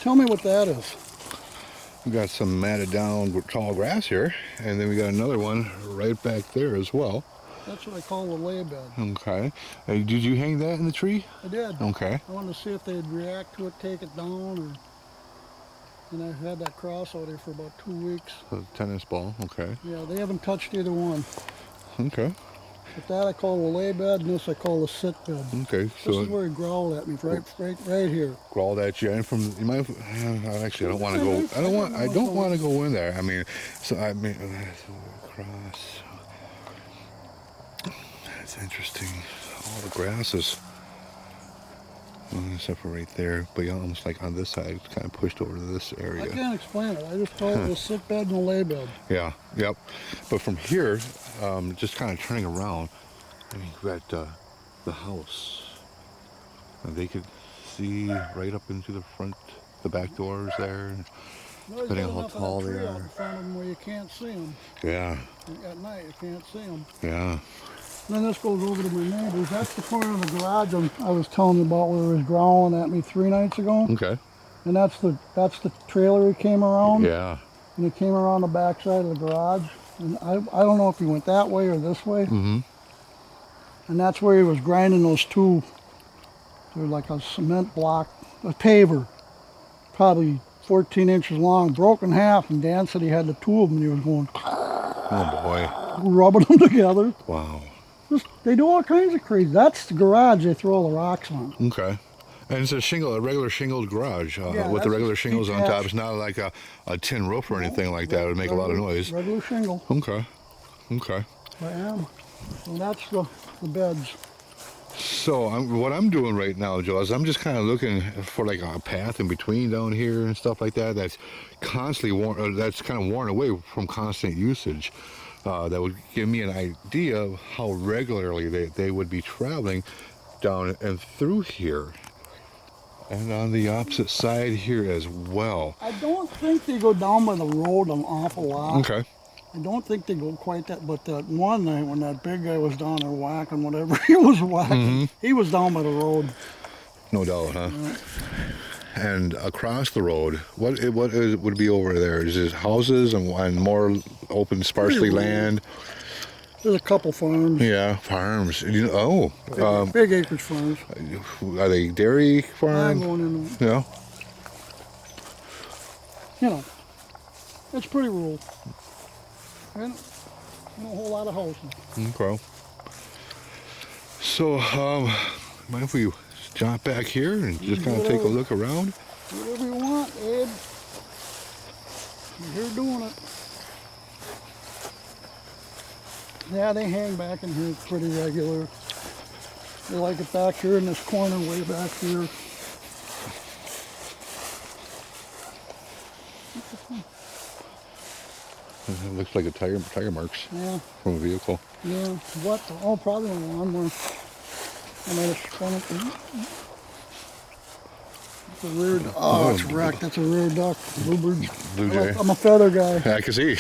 Tell me what that is. We got some matted down tall grass here, and then we got another one right back there as well. That's what I call the lay bed. Okay. Did you hang that in the tree? I did. Okay. I wanted to see if they'd react to it, take it down, and I had that cross out here for about 2 weeks. A tennis ball. Okay. Yeah, they haven't touched either one. Okay. But that I call the lay bed, and this I call the sit bed. Okay. This So is where he growled at me, right here. crawled at you, and from you might. Actually, I don't want to go. I don't want to go in there. I mean, cross. That's interesting. All the grasses. Except for right there, but yeah, almost like on this side, it's kind of pushed over to this area. I can't explain it. I just call it the sit bed and the lay bed. Yeah, yep. But from here, just kind of turning around, I mean, we've got the house. And they could see right up into the front, the back doors there, depending on how tall they out in are. front of them where you can't see them. Yeah, At night, you can't see them. yeah. And then this goes over to my neighbors. That's the corner of the garage I was telling you about where it was growling at me 3 nights ago. Okay. And that's the trailer he came around. Yeah. And he came around the back side of the garage. And I don't know if he went that way or this way. Mm-hmm. And that's where he was grinding those two. They're like a cement block, a paver, probably 14 inches long, broke in half. And Dan said he had the two of them. And he was going, Oh boy. rubbing them together. Wow. They do all kinds of crazy. That's the garage they throw the rocks on. Okay. And it's a regular shingled garage with the regular shingles on top. It's not like a tin roof or anything like that. It would make a lot of noise. Regular shingle. Okay. Okay. I am. So that's the beds. So what I'm doing right now, Joe, is I'm just kind of looking for like a path in between down here and stuff like that. That's constantly worn. That's kind of worn away from constant usage. That would give me an idea of how regularly they would be traveling down and through here. And on the opposite side here as well. I don't think they go down by the road an awful lot. Okay. I don't think they go quite that, but that one night when that big guy was down there whacking whatever he was whacking, he was down by the road. No doubt, huh? and across the road, would be over there? Is it houses and more open, sparsely Pretty rural. land? There's a couple farms. Yeah, farms. Big acreage farms. Are they dairy I'm farms? going in. Yeah. You know, it's pretty rural. And not a whole lot of houses. Okay. So, mind if we jump back here and just kind of take a look around? Whatever you want, Ed. You're here doing it. Yeah, they hang back in here pretty regular. They like it back here in this corner, way back here. It looks like a tire marks Yeah, from a vehicle. yeah. What? Oh, probably a lawnmower. I might have spun it. It's a rear duck. Oh, it's wrecked. That's a rear duck. Bluebird. Blue jay. I'm a feather guy. I can see.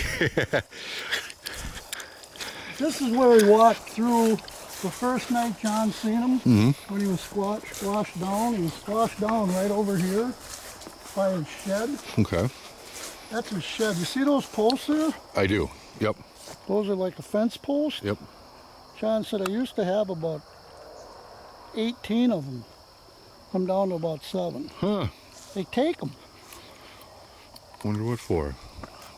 This is where he walked through the first night John seen him. When he was squashed down. He was squashed down right over here by his shed. Okay. That's his shed. You see those posts there? I do. Yep. Those are like a fence post. Yep. John said I used to have about 18 of them. I'm down to about 7. Huh. They take them. Wonder what for.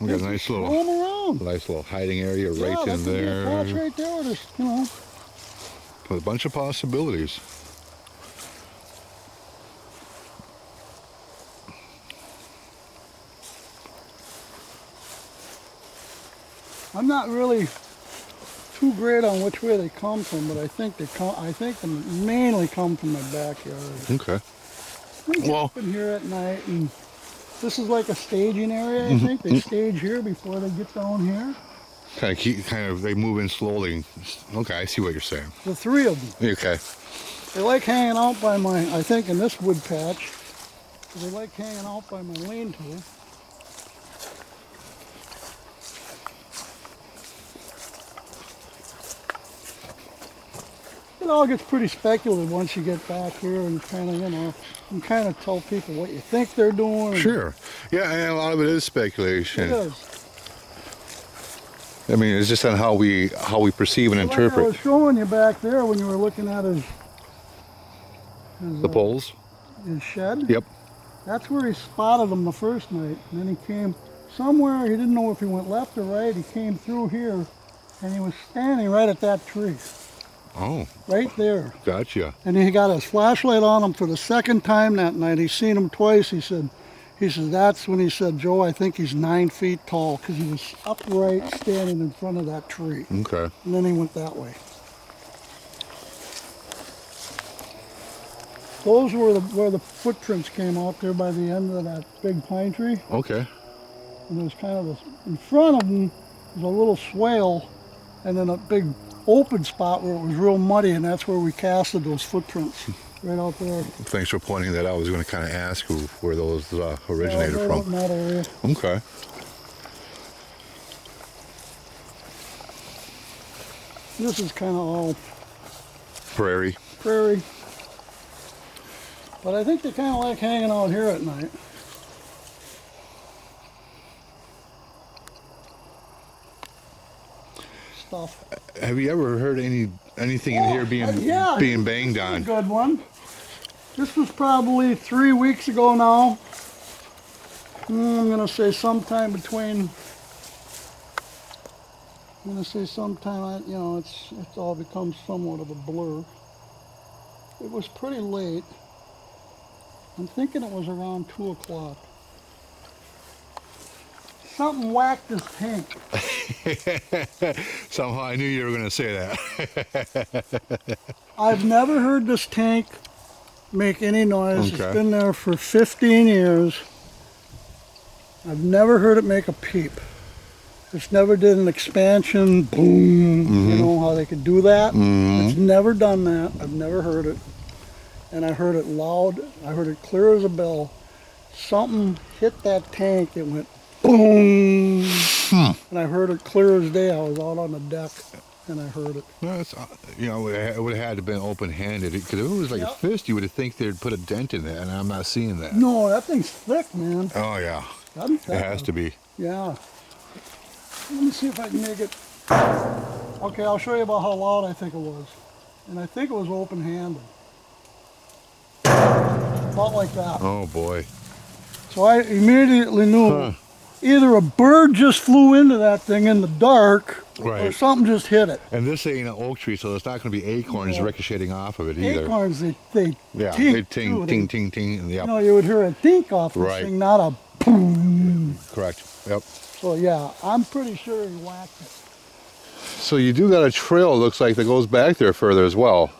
We got a nice Throw 'em around. little hiding area right Yeah, in that could be a there. patch right there with us, you know. With a bunch of possibilities. I'm not really too great on which way they come from, but I think they mainly come from my backyard. Okay. We get Well- up in here at night, and this is like a staging area. I think they stage here before they get down here. They move in slowly. Okay, I see what you're saying. The 3 of them. Okay. They like hanging out by I think in this wood patch, they like hanging out by my lean-to. It all gets pretty speculative once you get back here and kind of, you know, you kind of tell people what you think they're doing. Sure. Yeah, and a lot of it is It speculation. is. I mean, it's just on how we perceive and Like I was interpret showing you back there when you were looking at his the poles. his shed. Yep. That's where he spotted them the first night. And then he came somewhere, he didn't know if he went left or right. He came through here and he was standing right at that tree. Oh, Right there. gotcha. And he got his flashlight on him for the second time that night. He's seen him twice. He said, that's when he said, Joe, I think he's 9 feet tall, because he was upright standing in front of that tree. Okay. And then he went that way. Those were where the footprints came out there by the end of that big pine tree. Okay. And there's kind of in front of them, there's a little swale, and then a big open spot where it was real muddy, and that's where we casted those footprints, right out there. Thanks for pointing that out. I was going to kind of ask where those originated Right out in from. that area. Okay. This is kind of all Prairie. prairie. But I think they kind of like hanging out here at night. Stuff. Have you ever heard anything in here yeah, being banged A on? good one. This was probably 3 weeks ago now. I'm gonna say sometime between. I'm gonna say sometime. You know, it's all become somewhat of a blur. It was pretty late. I'm thinking it was around 2 o'clock. Something whacked his tank. Somehow I knew you were going to say that. I've never heard this tank make any noise. Okay. It's been there for 15 years. I've never heard it make a peep. It's never did an expansion, boom, you know how they could do that. It's never done that. I've never heard it. And I heard it loud. I heard it clear as a bell. Something hit that tank. It went boom. And I heard it clear as day. I was out on the deck. and I heard it. No, it's, you know, it would have had to been open-handed because if it was like a Yep. fist, you would have think they'd put a dent in that, and I'm not seeing that. No, that thing's thick, man. Oh yeah, It it has to be. Yeah. Let me see if I can make it. Okay, I'll show you about how loud I think it was. And I think it was open-handed. About like that. Oh boy. So I immediately knew either a bird just flew into that thing in the dark, or Right. something just hit it. And this ain't an oak tree, so it's not going to be acorns No. ricocheting off of it either. Acorns, they Yeah, tink, they ting, too. ting, ting, ting, and You yep. know, you would hear a dink off this Right. thing, not a boom. Correct. Yep. So yeah, I'm pretty sure he whacked it. So you do got a trail, looks like, that goes back there further as well.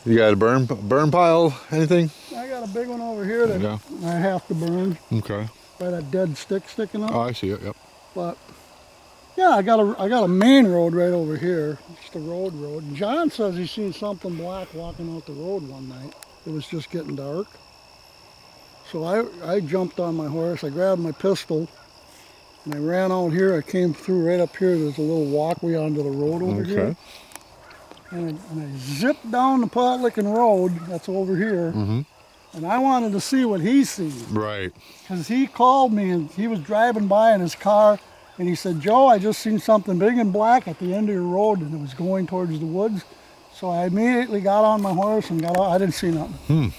You got a burn pile, anything? I got a big one over here that Yeah. I have to burn Okay. by that dead stick sticking up. Oh, I see it. Yep. But yeah, I got a main road right over here. It's the road. And John says he seen something black walking out the road one night. It was just getting dark. So I jumped on my horse. I grabbed my pistol and I ran out here. I came through right up here. There's a little walkway onto the road over here. And I zipped down the Potlickin Road. That's over here. Mm-hmm. And I wanted to see what he seen. Right. Because he called me and he was driving by in his car and he said, Joe, I just seen something big and black at the end of your road and it was going towards the woods. So I immediately got on my horse and got out. I didn't see nothing.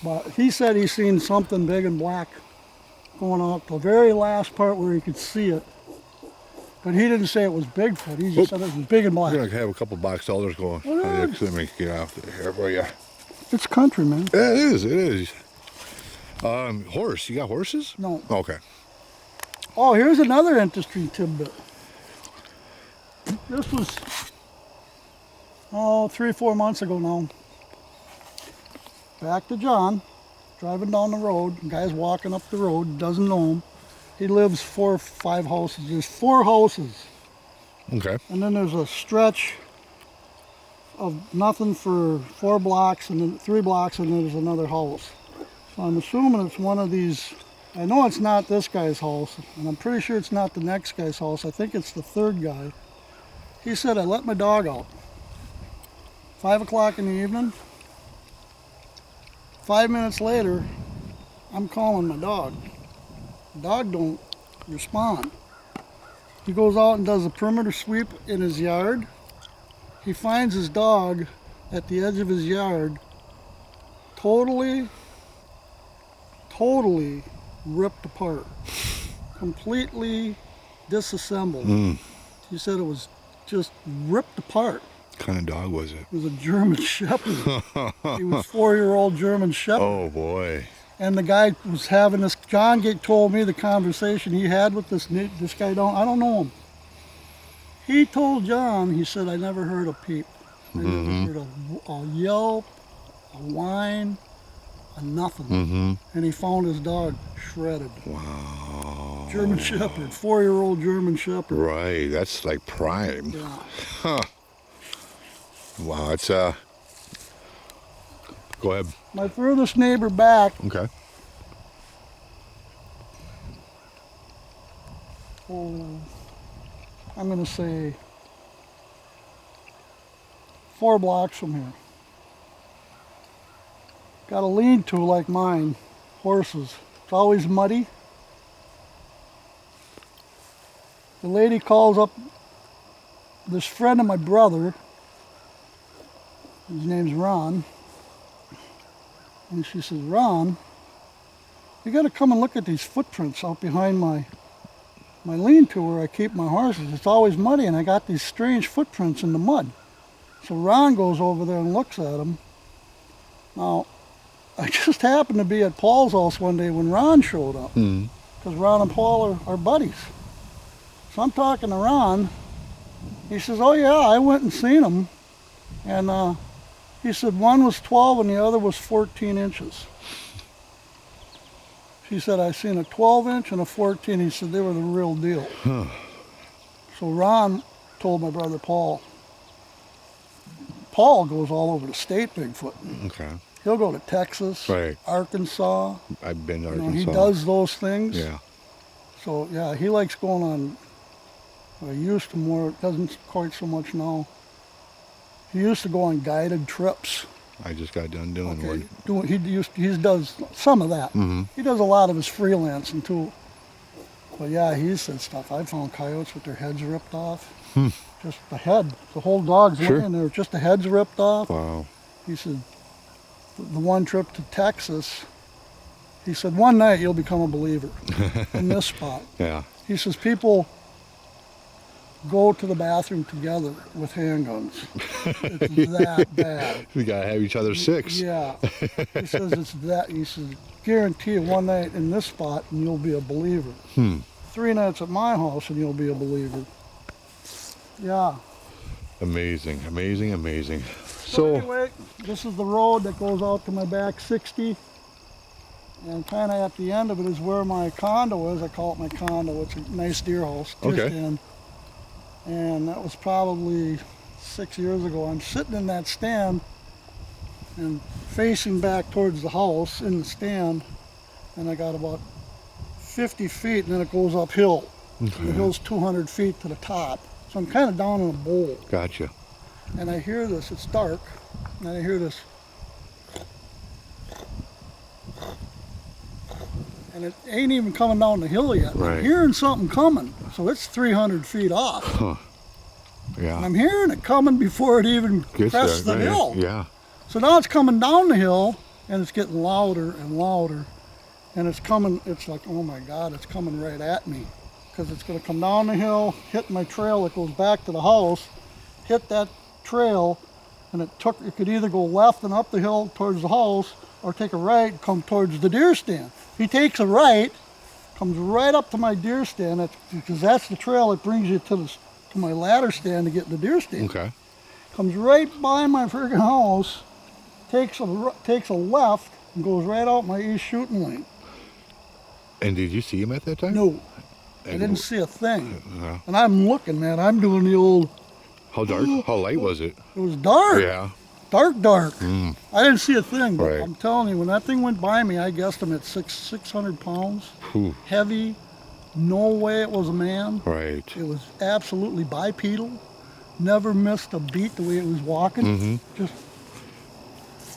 But he said he seen something big and black going up the very last part where he could see it. But he didn't say it was Bigfoot. He just said it was big and black. We're going to have a couple box elders going. Let me get off here for you. It's country, man. Yeah, it is. It is. Horse. You got horses? No. Okay. Oh, here's another interesting tidbit. This was, 3 or 4 months ago now. Back to John, driving down the road. Guy's walking up the road, doesn't know him. He lives 4 or 5 houses. There's 4 houses. Okay. And then there's a stretch of nothing for 4 blocks and then 3 blocks and then there's another house. So I'm assuming it's one of these. I know it's not this guy's house and I'm pretty sure it's not the next guy's house. I think it's the 3rd guy. He said, I let my dog out. 5 o'clock in the evening. 5 minutes later, I'm calling my dog. The dog don't respond. He goes out and does a perimeter sweep in his yard. He finds his dog at the edge of his yard, totally ripped apart, completely disassembled. He said it was just ripped apart. What kind of dog was it? It was a German Shepherd. He was 4-year-old German Shepherd. Oh boy. And the guy was having this. John told me the conversation he had with this guy. I don't know him. He told John, he said, I never heard a peep. I never heard a yelp, a whine, a nothing. And he found his dog shredded. Wow. German Shepherd, 4-year-old German Shepherd. Right. That's like prime. Yeah. Huh. Wow. It's Go ahead. My furthest neighbor back, Okay. I'm going to say 4 blocks from here. Got a lean-to like mine, horses. It's always muddy. The lady calls up this friend of my brother. His name's Ron. And she says, Ron, you got to come and look at these footprints out behind my lean-to where I keep my horses. It's always muddy and I got these strange footprints in the mud. So Ron goes over there and looks at them. Now, I just happened to be at Paul's house one day when Ron showed up. Because Ron and Paul are buddies. So I'm talking to Ron. He says, oh yeah, I went and seen them. And he said one was 12 and the other was 14 inches. She said, I seen a 12-inch and a 14. He said they were the real deal. So Ron told my brother Paul. Paul goes all over the state Bigfooting. Okay. He'll go to Texas, Right. Arkansas. I've been to You know, Arkansas. he does those things. Yeah. So yeah, he likes going on I used to more, doesn't quite so much now. He used to go on guided trips. I just got done doing Okay, one. he does some of that. Mm-hmm. He does a lot of his freelancing too. But yeah, he said stuff. I found coyotes with their heads ripped off. Just the head, the whole dog's Sure. laying there, just the heads ripped off. Wow. He said, the one trip to Texas, he said, one night you'll become a believer in this spot. Yeah. He says, people go to the bathroom together with handguns. It's that bad. We gotta have each other six. Yeah. He says it's that. He says, guarantee you one night in this spot and you'll be a believer. 3 nights at my house and you'll be a believer. Yeah. Amazing, amazing, amazing. So anyway, this is the road that goes out to my back 60. And kind of at the end of it is where my condo is. I call it my condo. It's a nice deer house. Deer Okay. stand. And that was probably 6 years ago. I'm sitting in that stand and facing back towards the house in the stand. And I got about 50 feet and then it goes uphill. And the hill's 200 feet to the top. So I'm kind of down in a bowl. Gotcha. And I hear this, it's dark, and I hear this. And it ain't even coming down the hill yet. Right. I'm hearing something coming, so it's 300 feet off. And Yeah. I'm hearing it coming before it even Gets crests the there, right? hill. Yeah. So now it's coming down the hill, and it's getting louder and louder. And it's coming, it's like, oh my God, it's coming right at me. Because it's going to come down the hill, hit my trail that goes back to the house, hit that trail, and it could either go left and up the hill towards the house, or take a right and come towards the deer stand. If he takes a right, comes right up to my deer stand, because that's the trail that brings you to my ladder stand to get in the deer stand. Okay. Comes right by my friggin' house, takes a left, and goes right out my east shooting lane. And did you see him at that time? No, I didn't see a thing. Yeah. And I'm looking, man, I'm doing the old, How dark? How light was it? it was dark. Yeah. Dark. I didn't see a thing, but Right. I'm telling you, when that thing went by me, I guessed him at 600 pounds, Whew. heavy, no way it was a man. Right. It was absolutely bipedal, never missed a beat the way it was walking. Just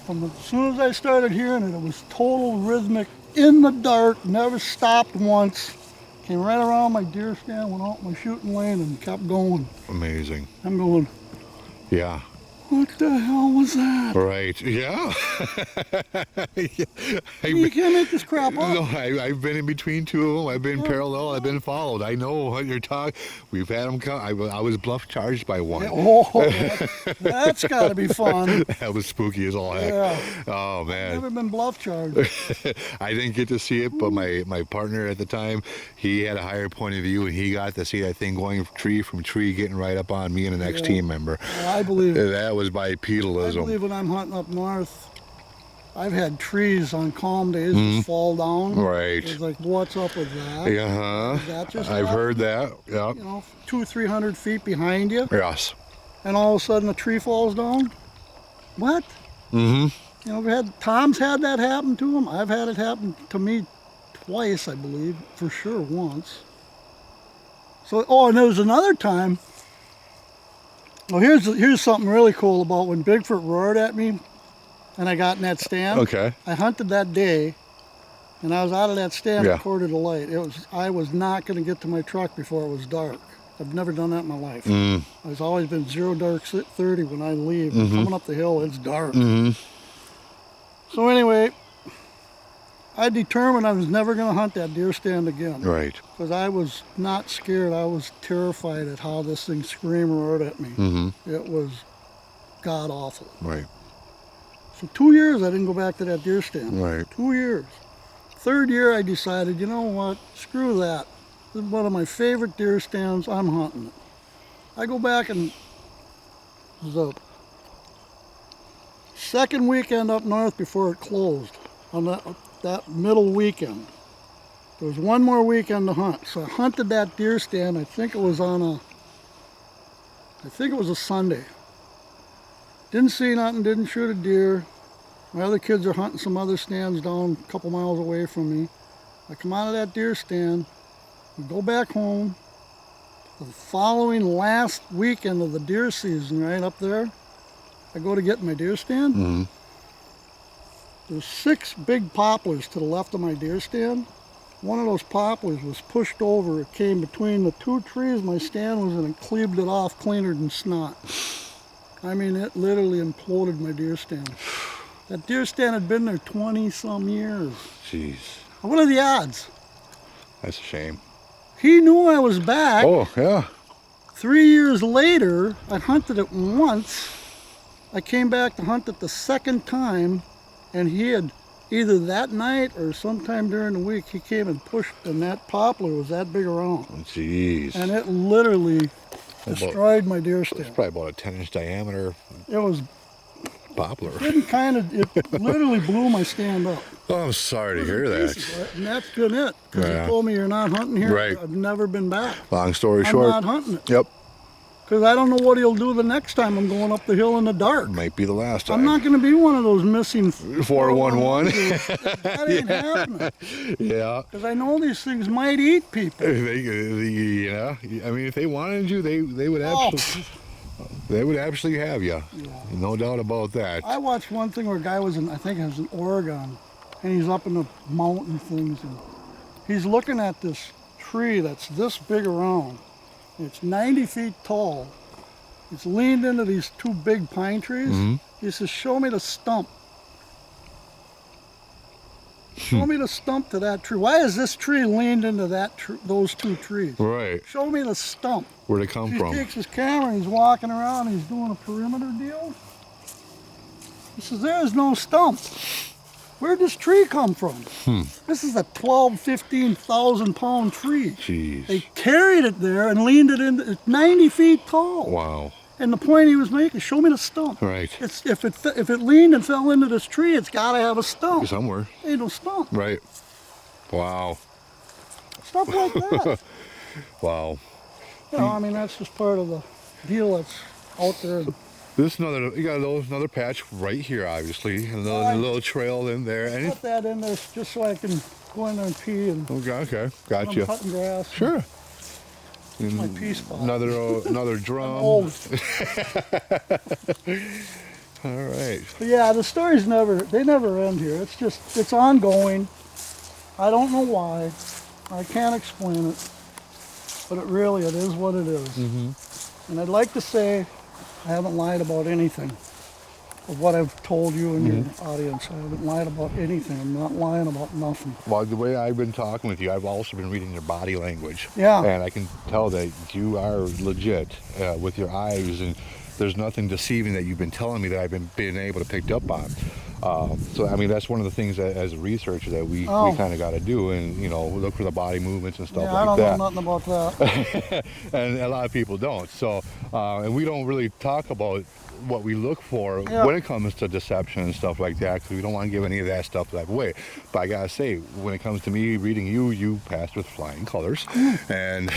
from as soon as I started hearing it, it was total rhythmic, in the dark, never stopped once. Came right around my deer stand, went out my shooting lane, and kept going. Amazing. I'm going, Yeah. what the hell was that? Right. Yeah. You can't make this crap up. No, I've been in between two of them. I've been parallel. I've been followed. I know what you're talking. We've had them come. I was bluff charged by one. That's got to be fun. That was spooky as all heck. Yeah. Oh man. Never been bluff charged. I didn't get to see it, but my partner at the time, he had a higher point of view, and he got to see that thing going tree from tree, getting right up on me and the next team member. Well, I believe it. That was I bipedalism. believe when I'm hunting up north, I've had trees on calm days just fall down. Right. It's like, what's up with that? Yeah. Is that just I've happen? heard that. Yeah. You know, 200-300 feet behind you, Yes. and all of a sudden a tree falls down. What? Mm-hmm. You know, Tom's had that happen to him. I've had it happen to me twice, I believe, for sure once. So, and there was another time. Well, here's something really cool about when Bigfoot roared at me, and I got in that stand. Okay. I hunted that day, and I was out of that stand Yeah. at quarter to light. I was not going to get to my truck before it was dark. I've never done that in my life. I've always been 0 dark 30 when I leave. Coming up the hill, it's dark. So anyway, I determined I was never going to hunt that deer stand again. Right. Because I was not scared. I was terrified at how this thing screamed and roared at me. It was god awful. Right. So 2 years I didn't go back to that deer stand. Right. 2 years. Third year I decided, you know what, screw that. This is one of my favorite deer stands. I'm hunting it. I go back, and it was the second weekend up north before it closed. On that middle weekend. There was one more weekend to hunt. So I hunted that deer stand. I think it was a Sunday. Didn't see nothing, didn't shoot a deer. My other kids are hunting some other stands down a couple miles away from me. I come out of that deer stand, we go back home, The following last weekend of the deer season, right up there, I go to get my deer stand. Mm-hmm. There's 6 big poplars to the left of my deer stand. One of those poplars was pushed over. It came between the 2 trees my stand was in and cleaved it off cleaner than snot. I mean, it literally imploded my deer stand. That deer stand had been there 20-some years. Jeez. What are the odds? That's a shame. He knew I was back. Oh, yeah. 3 years later, I hunted it once. I came back to hunt it the second time, and he had either that night or sometime during the week, he came and pushed, and that poplar was that big around. Jeez. And it literally destroyed my deer It's stand. probably about a 10-inch diameter It was poplar. it literally blew my stand up. Oh, I'm sorry to hear that. And that's been it. Because Yeah. he told me you're not hunting here. Right. I've never been back. Long story I'm short. not hunting it. Yep. Because I don't know what he'll do the next time I'm going up the hill in the dark. Might be the last time. I'm not going to be one of those missing 411. That ain't happening. Yeah. Because I know these things might eat people. You know, I mean, if they wanted you, they would Oh. absolutely have you. Yeah. No doubt about that. I watched one thing where a guy was in, I think it was in Oregon, and he's up in the mountain things, and he's looking at this tree that's this big around. It's 90 feet tall. It's leaned into these 2 big pine trees. Mm-hmm. He says, show me the stump. Show me the stump to that tree. Why is this tree leaned into those 2 trees? Right. Show me the stump. Where'd it come He from? takes his camera and he's walking around and he's doing a perimeter deal. He says, there's no stump. Where'd this tree come from? This is a 12, 15,000 pound tree. Jeez. They carried it there and leaned it in. It's 90 feet tall. Wow. And the point he was making, show me the stump. Right. It's if it leaned and fell into this tree, it's got to have a stump. Somewhere. Ain't no stump. Right. Wow. Stuff like that. Wow. You know, I mean, that's just part of the deal that's out there. This you got another patch right here, obviously, and a little trail in there. And Put that in there just so I can go in there and pee and okay, I'm gotcha. cutting grass. Sure. My pee spot. Another drum. Old. All right. But yeah, the stories they never end here. It's ongoing. I don't know why. I can't explain it. But it is what it is. Mm-hmm. And I'd like to say I haven't lied about anything of what I've told you and your audience. I haven't lied about anything. I'm not lying about nothing. Well, the way I've been talking with you, I've also been reading your body language. Yeah. And I can tell that you are legit with your eyes, and there's nothing deceiving that you've been telling me that I've been able to pick up on. So, I mean, that's one of the things that, as a researcher that we kind of got to do, and, you know, look for the body movements and stuff like that. I don't know nothing about that. And a lot of people don't. So, and we don't really talk about what we look for Yeah. when it comes to deception and stuff like that, because we don't want to give any of that stuff away. But I gotta say, when it comes to me reading you passed with flying colors, and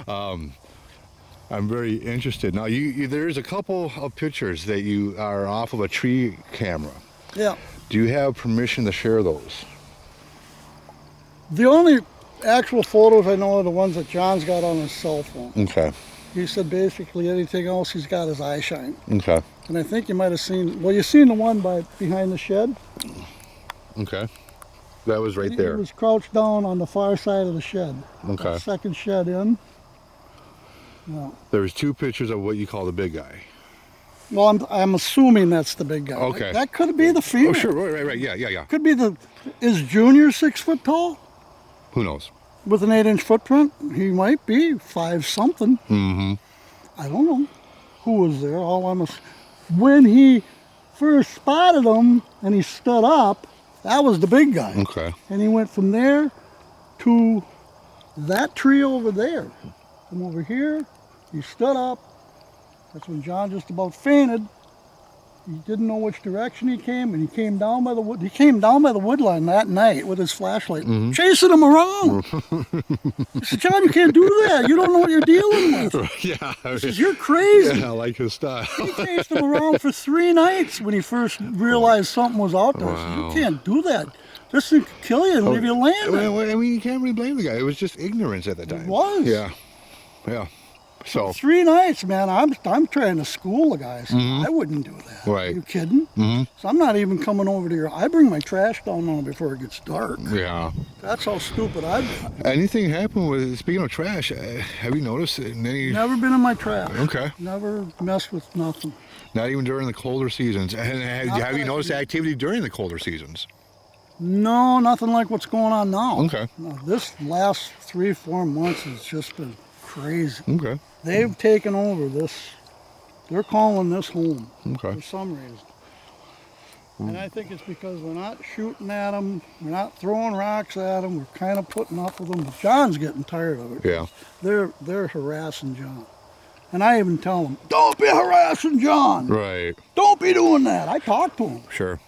I'm very interested. Now, there's a couple of pictures that you are off of a tree camera. Yeah. Do you have permission to share those? The only actual photos I know are the ones that John's got on his cell phone. Okay. He said basically anything else he's got is eye shine. Okay. And I think you might have seen, well, you seen the one behind the shed? Okay. That was right He there. was crouched down on the far side of the shed. Okay. That second shed in. Yeah. There was 2 pictures of what you call the big guy. Well, I'm assuming that's the big guy. Okay. That could be the female. Oh, sure. Right. Yeah. Could be is Junior 6 foot tall? Who knows? With an 8-inch footprint? He might be 5 something. Mm-hmm. I don't know who was there. When he first spotted him and he stood up, that was the big guy. Okay. And he went from there to that tree over there. From over here, he stood up. That's when John just about fainted. He didn't know which direction he came, and he came down by the wood. He came down by the wood line that night with his flashlight, chasing him around. I said, John, you can't do that. You don't know what you're dealing with. Yeah. He says, you're crazy. Yeah, I like his style. He chased him around for 3 nights when he first realized something was out there. I said, Wow. you can't do that. This thing could kill you and leave you laying there. Well, I mean, you can't really blame the guy. It was just ignorance at the time. was. Yeah. Yeah. So 3 nights, man. I'm trying to school the guys. I wouldn't do that. Right. Are you kidding? So I'm not even coming over to your. I bring my trash down now before it gets dark. yeah. That's how stupid I've been. Anything happen with, speaking of trash, have you noticed any? Never been in my trash. Okay. Never messed with nothing. Not even during the colder seasons. And have you that- noticed activity during the colder seasons? No, nothing like what's going on now. Okay. No, this last 3-4 months has just been crazy. Okay. They've taken over this. They're calling this home Okay. for some reason. And I think it's because we're not shooting at them, we're not throwing rocks at them, we're kind of putting up with them. But John's getting tired of it. Yeah. They're harassing John. And I even tell him, don't be harassing John. Right. Don't be doing that. I talk to him. Sure.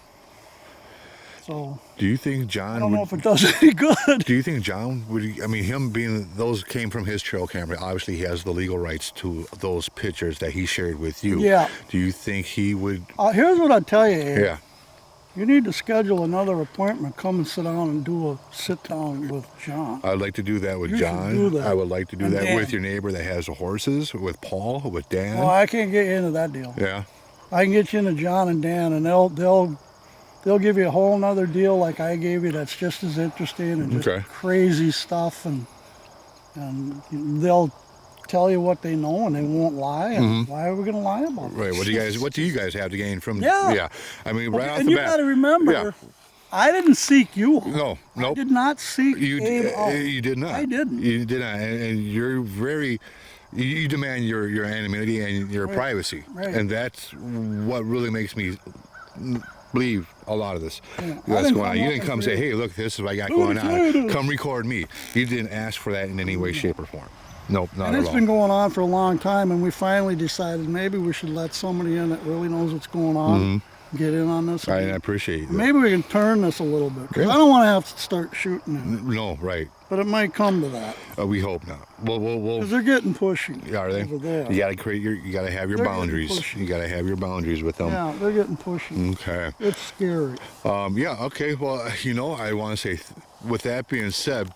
So Do you think John I don't would, know if it does any good. do you think John would, I mean, him being, those came from his trail camera, obviously he has the legal rights to those pictures that he shared with you. Yeah. Do you think he would? Here's what I tell you, Abe. Yeah. You need to schedule another appointment. Come and sit down and do a sit down with John. I'd like to do that with You should John. do that. I would like to do And that Dan. with your neighbor that has the horses, with Paul, with Dan. Well, I can't get you into that deal. Yeah. I can get you into John and Dan, and they'll give you a whole nother deal like I gave you. That's just as interesting and just Okay. crazy stuff, and they'll tell you what they know, and they won't lie. And why are we going to lie about it? Right. What do you guys have to gain from? Yeah. Yeah. I mean, right off And the you bat. got to remember, Yeah. I didn't seek you out. No. I Nope. did not seek You Abe out. you did not. I didn't. You did not, and you're very. You demand your anonymity and your privacy, Right. and that's what really makes me believe a lot of this. Yeah. I That's didn't going on. come You up didn't with come it. say, "Hey, look, this is what I got Look going at on. this. Come record me." You didn't ask for that in any way, shape, or form. Nope, not And at it's all. been going on for a long time, and we finally decided maybe we should let somebody in that really knows what's going on get in on this. I appreciate it. Maybe we can turn this a little bit, because Yeah. I don't want to have to start shooting it, No, right. but it might come to that, We hope not. We'll because they're getting pushy. are they? over there. You gotta create you gotta have your They're getting boundaries. pushy. You gotta have your boundaries with them. Yeah, they're getting pushy. Okay. It's scary. Yeah, okay. Well, I want to say, with that being said,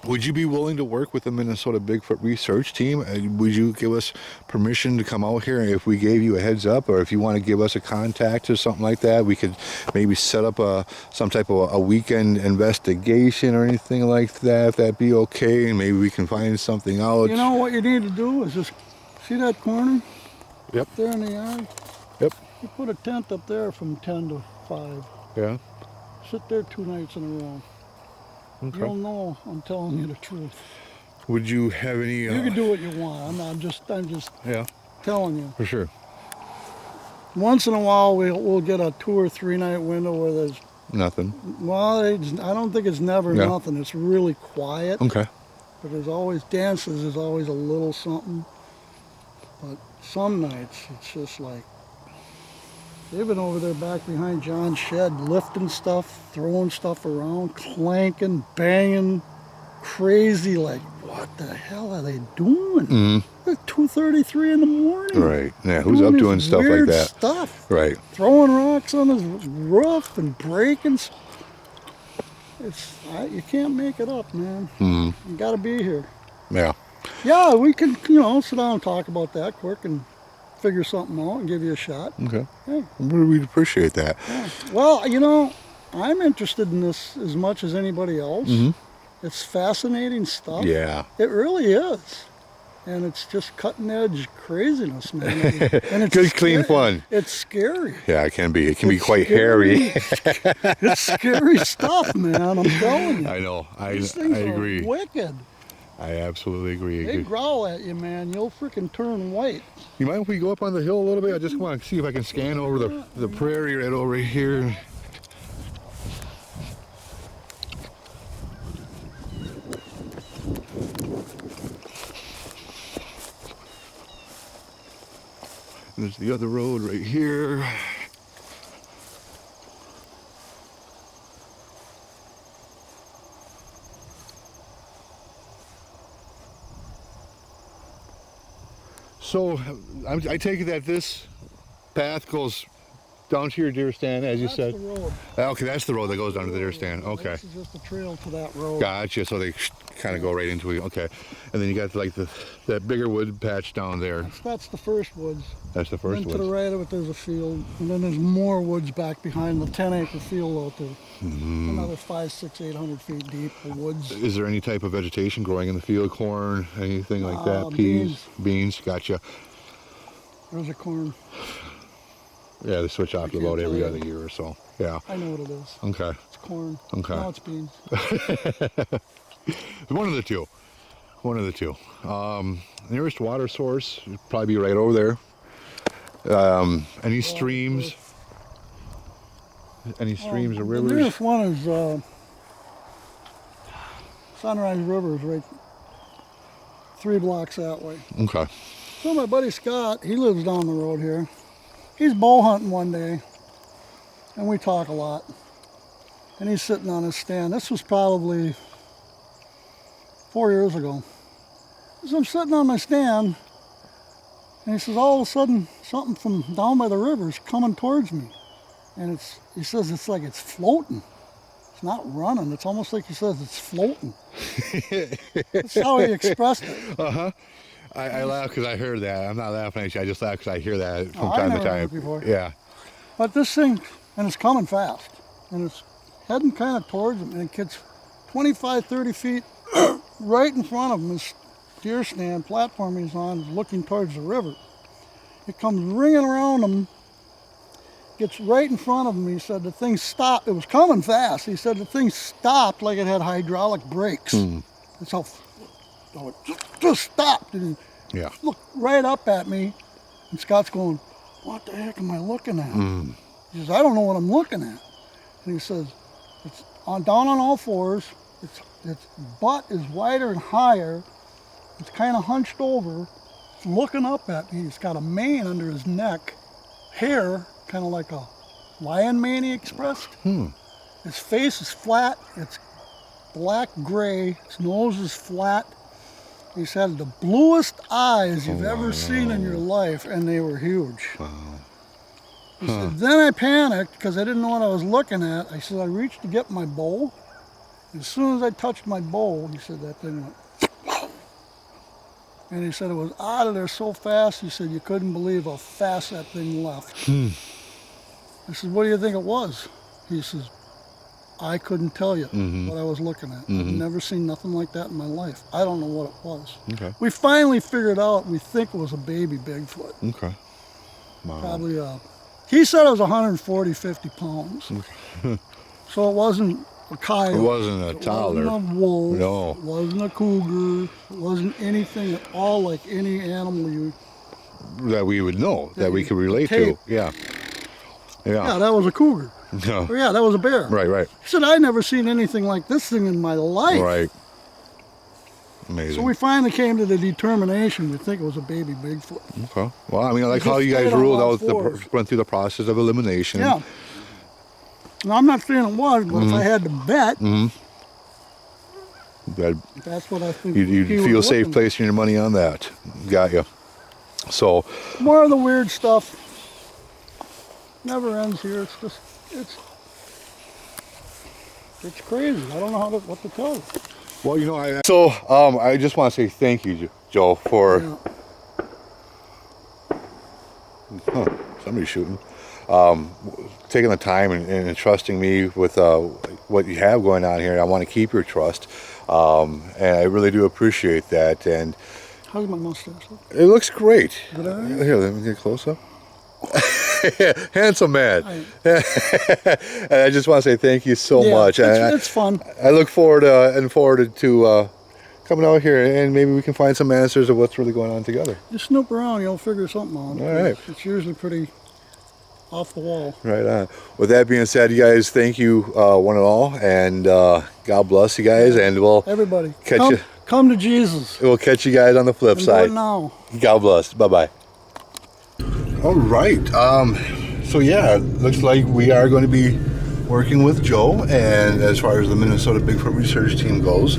would you be willing to work with the Minnesota Bigfoot research team? Would you give us permission to come out here if we gave you a heads up, or if you want to give us a contact or something like that? We could maybe set up some type of a weekend investigation or anything like that, if that'd be okay, and maybe we can find something out. You know what you need to do is just see that corner Yep. there in the yard? Yep. You put a tent up there from 10 to 5. Yeah. Sit there 2 nights in a row. Okay. You'll know I'm telling you the truth. Would you have any? You can do what you want. I'm just Yeah, telling you. for sure. Once in a while, we'll get a 2 or 3 night window where there's, Nothing. well, I don't think it's never Yeah. nothing. It's really quiet, Okay. but there's always dances. There's always a little something. But some nights it's just like they've been over there back behind John's shed, lifting stuff, throwing stuff around, clanking, banging, crazy. Like, what the hell are they doing? It's 2:33 in the morning. Right. Yeah. Who's up doing this stuff like weird that? Stuff. Right. Throwing rocks on his roof and breaking. You can't make it up, man. You got to be here. Yeah. Yeah, we can, sit down and talk about that quick and figure something out and give you a shot. Okay. Yeah. We'd appreciate that. Well, I'm interested in this as much as anybody else. It's fascinating stuff. Yeah. It really is. And it's just cutting edge craziness, man. And it's Good, clean fun. It's scary. Yeah, it can be. It can be It's quite scary. hairy. It's scary stuff, man. I'm telling you. I know. I These things agree. are wicked. I absolutely agree. They growl at you, man. You'll freaking turn white. You mind if we go up on the hill a little bit? I just want to see if I can scan over the prairie right over here. There's the other road right here. So I take it that this path goes down to your deer stand, as you That's said. the road. Okay, that's the road that goes down to the deer stand. Okay. This is just a trail to that road. Gotcha. So they kind of go right into it. Okay. And then you got like that bigger wood patch down there. That's the first woods. That's the first And then one. to the right of it, there's a field. And then there's more woods back behind the 10-acre field out there. Another 500, 600, 800 feet deep of woods. Is there any type of vegetation growing in the field? Corn, anything like that? Peas? Beans? Gotcha. There's a corn. Yeah, they switch off can't about every tell other you. year or so. Yeah. I know what it is. Okay. It's corn. Okay. No, it's beans. One of the two. One of the two. Nearest water source would probably be right over there. Any streams? Any streams or The rivers? nearest one is Sunrise River is right 3 blocks that way. Okay. So my buddy Scott, he lives down the road here. He's bow hunting one day, and we talk a lot. And he's sitting on his stand. This was probably 4 years ago. So I'm sitting on my stand, and he says, all of a sudden, something from down by the river is coming towards me. And he says it's like it's floating. It's not running. It's almost like he says it's floating. That's how he expressed it. Uh-huh. I laugh because I heard that. I'm not laughing at you. I just laugh because I hear that from I time to never heard time. it before. Yeah. But this thing, and it's coming fast, and it's heading kind of towards him, and it gets 25, 30 feet right in front of him. His deer stand platform he's on is looking towards the river. It comes ringing around him, gets right in front of him. He said the thing stopped. It was coming fast. He said the thing stopped like it had hydraulic brakes. That's how it just stopped. And Yeah. looked right up at me, and Scott's going, what the heck am I looking at? He says, I don't know what I'm looking at. And he says, it's down on all fours, its butt is wider and higher, it's kind of hunched over, it's looking up at me, he's got a mane under his neck, hair, kind of like a lion mane, he expressed. His face is flat, it's black-gray, his nose is flat. He's had the bluest eyes you've ever seen in your life, and they were huge. He said, then I panicked because I didn't know what I was looking at. I said, I reached to get my bow. As soon as I touched my bow, he said, that thing went. And he said it was out of there so fast, he said, you couldn't believe how fast that thing left. I said, what do you think it was? He says, I couldn't tell you what I was looking at. I've never seen nothing like that in my life. I don't know what it was. Okay. We finally figured out, we think it was a baby Bigfoot. Okay. Wow. Probably, he said it was 140, 50 pounds. So it wasn't a coyote. It wasn't a toddler. It wasn't a wolf. No. It wasn't a cougar. It wasn't anything at all like any animal you... That we would know, that we could relate to. tape. Yeah. Yeah, Yeah. that was a cougar. No. Or yeah, that was a bear. Right, right. He said, I'd never seen anything like this thing in my life. Right. Amazing. So we finally came to the determination we think it was a baby Bigfoot. Okay. Well, I mean, I like It how just you guys stayed on ruled all out, fours. went through the process of elimination. Yeah. Now, I'm not saying it was, but if I had to bet, That that's what I think. you'd he was feel safe looking. placing your money on that. Got you. So, More of the weird stuff never ends here. It's just, it's crazy. I don't know what to tell you. well, you know, I just want to say thank you, Joe, for Yeah. somebody's shooting, taking the time and entrusting me with what you have going on here. I want to keep your trust, and I really do appreciate that. And How's my mustache look? it looks great. Good eye? Here, let me get close up. Handsome man. Right. And I just want to say thank you so Yeah, much. It's fun. I look forward to coming out here, and maybe we can find some answers of what's really going on together. Just snoop around, you'll figure something out. All right. It's usually pretty off the wall. Right on. With that being said, you guys, thank you one and all, and God bless you guys, and we'll Everybody, catch come to Jesus. we'll catch you guys on the flip And do side. it now. God bless. Bye bye. All right. So yeah, looks like we are going to be working with Joe, and as far as the Minnesota Bigfoot research team goes,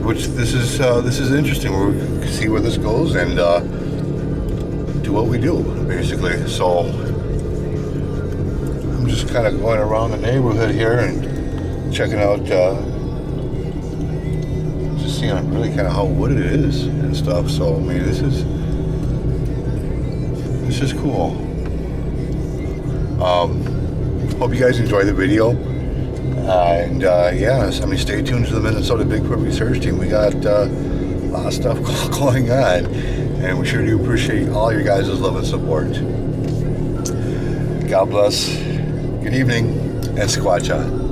which this is interesting. We'll see where this goes and do what we do, basically. So I'm just kind of going around the neighborhood here and checking out, just seeing really kind of how wooded it is and stuff. So I mean, this is cool. Hope you guys enjoy the video. And yeah, I mean, stay tuned to the Minnesota Bigfoot Research Team. We got a lot of stuff going on, and we sure do appreciate all your guys' love and support. God bless. Good evening, and Squatcha.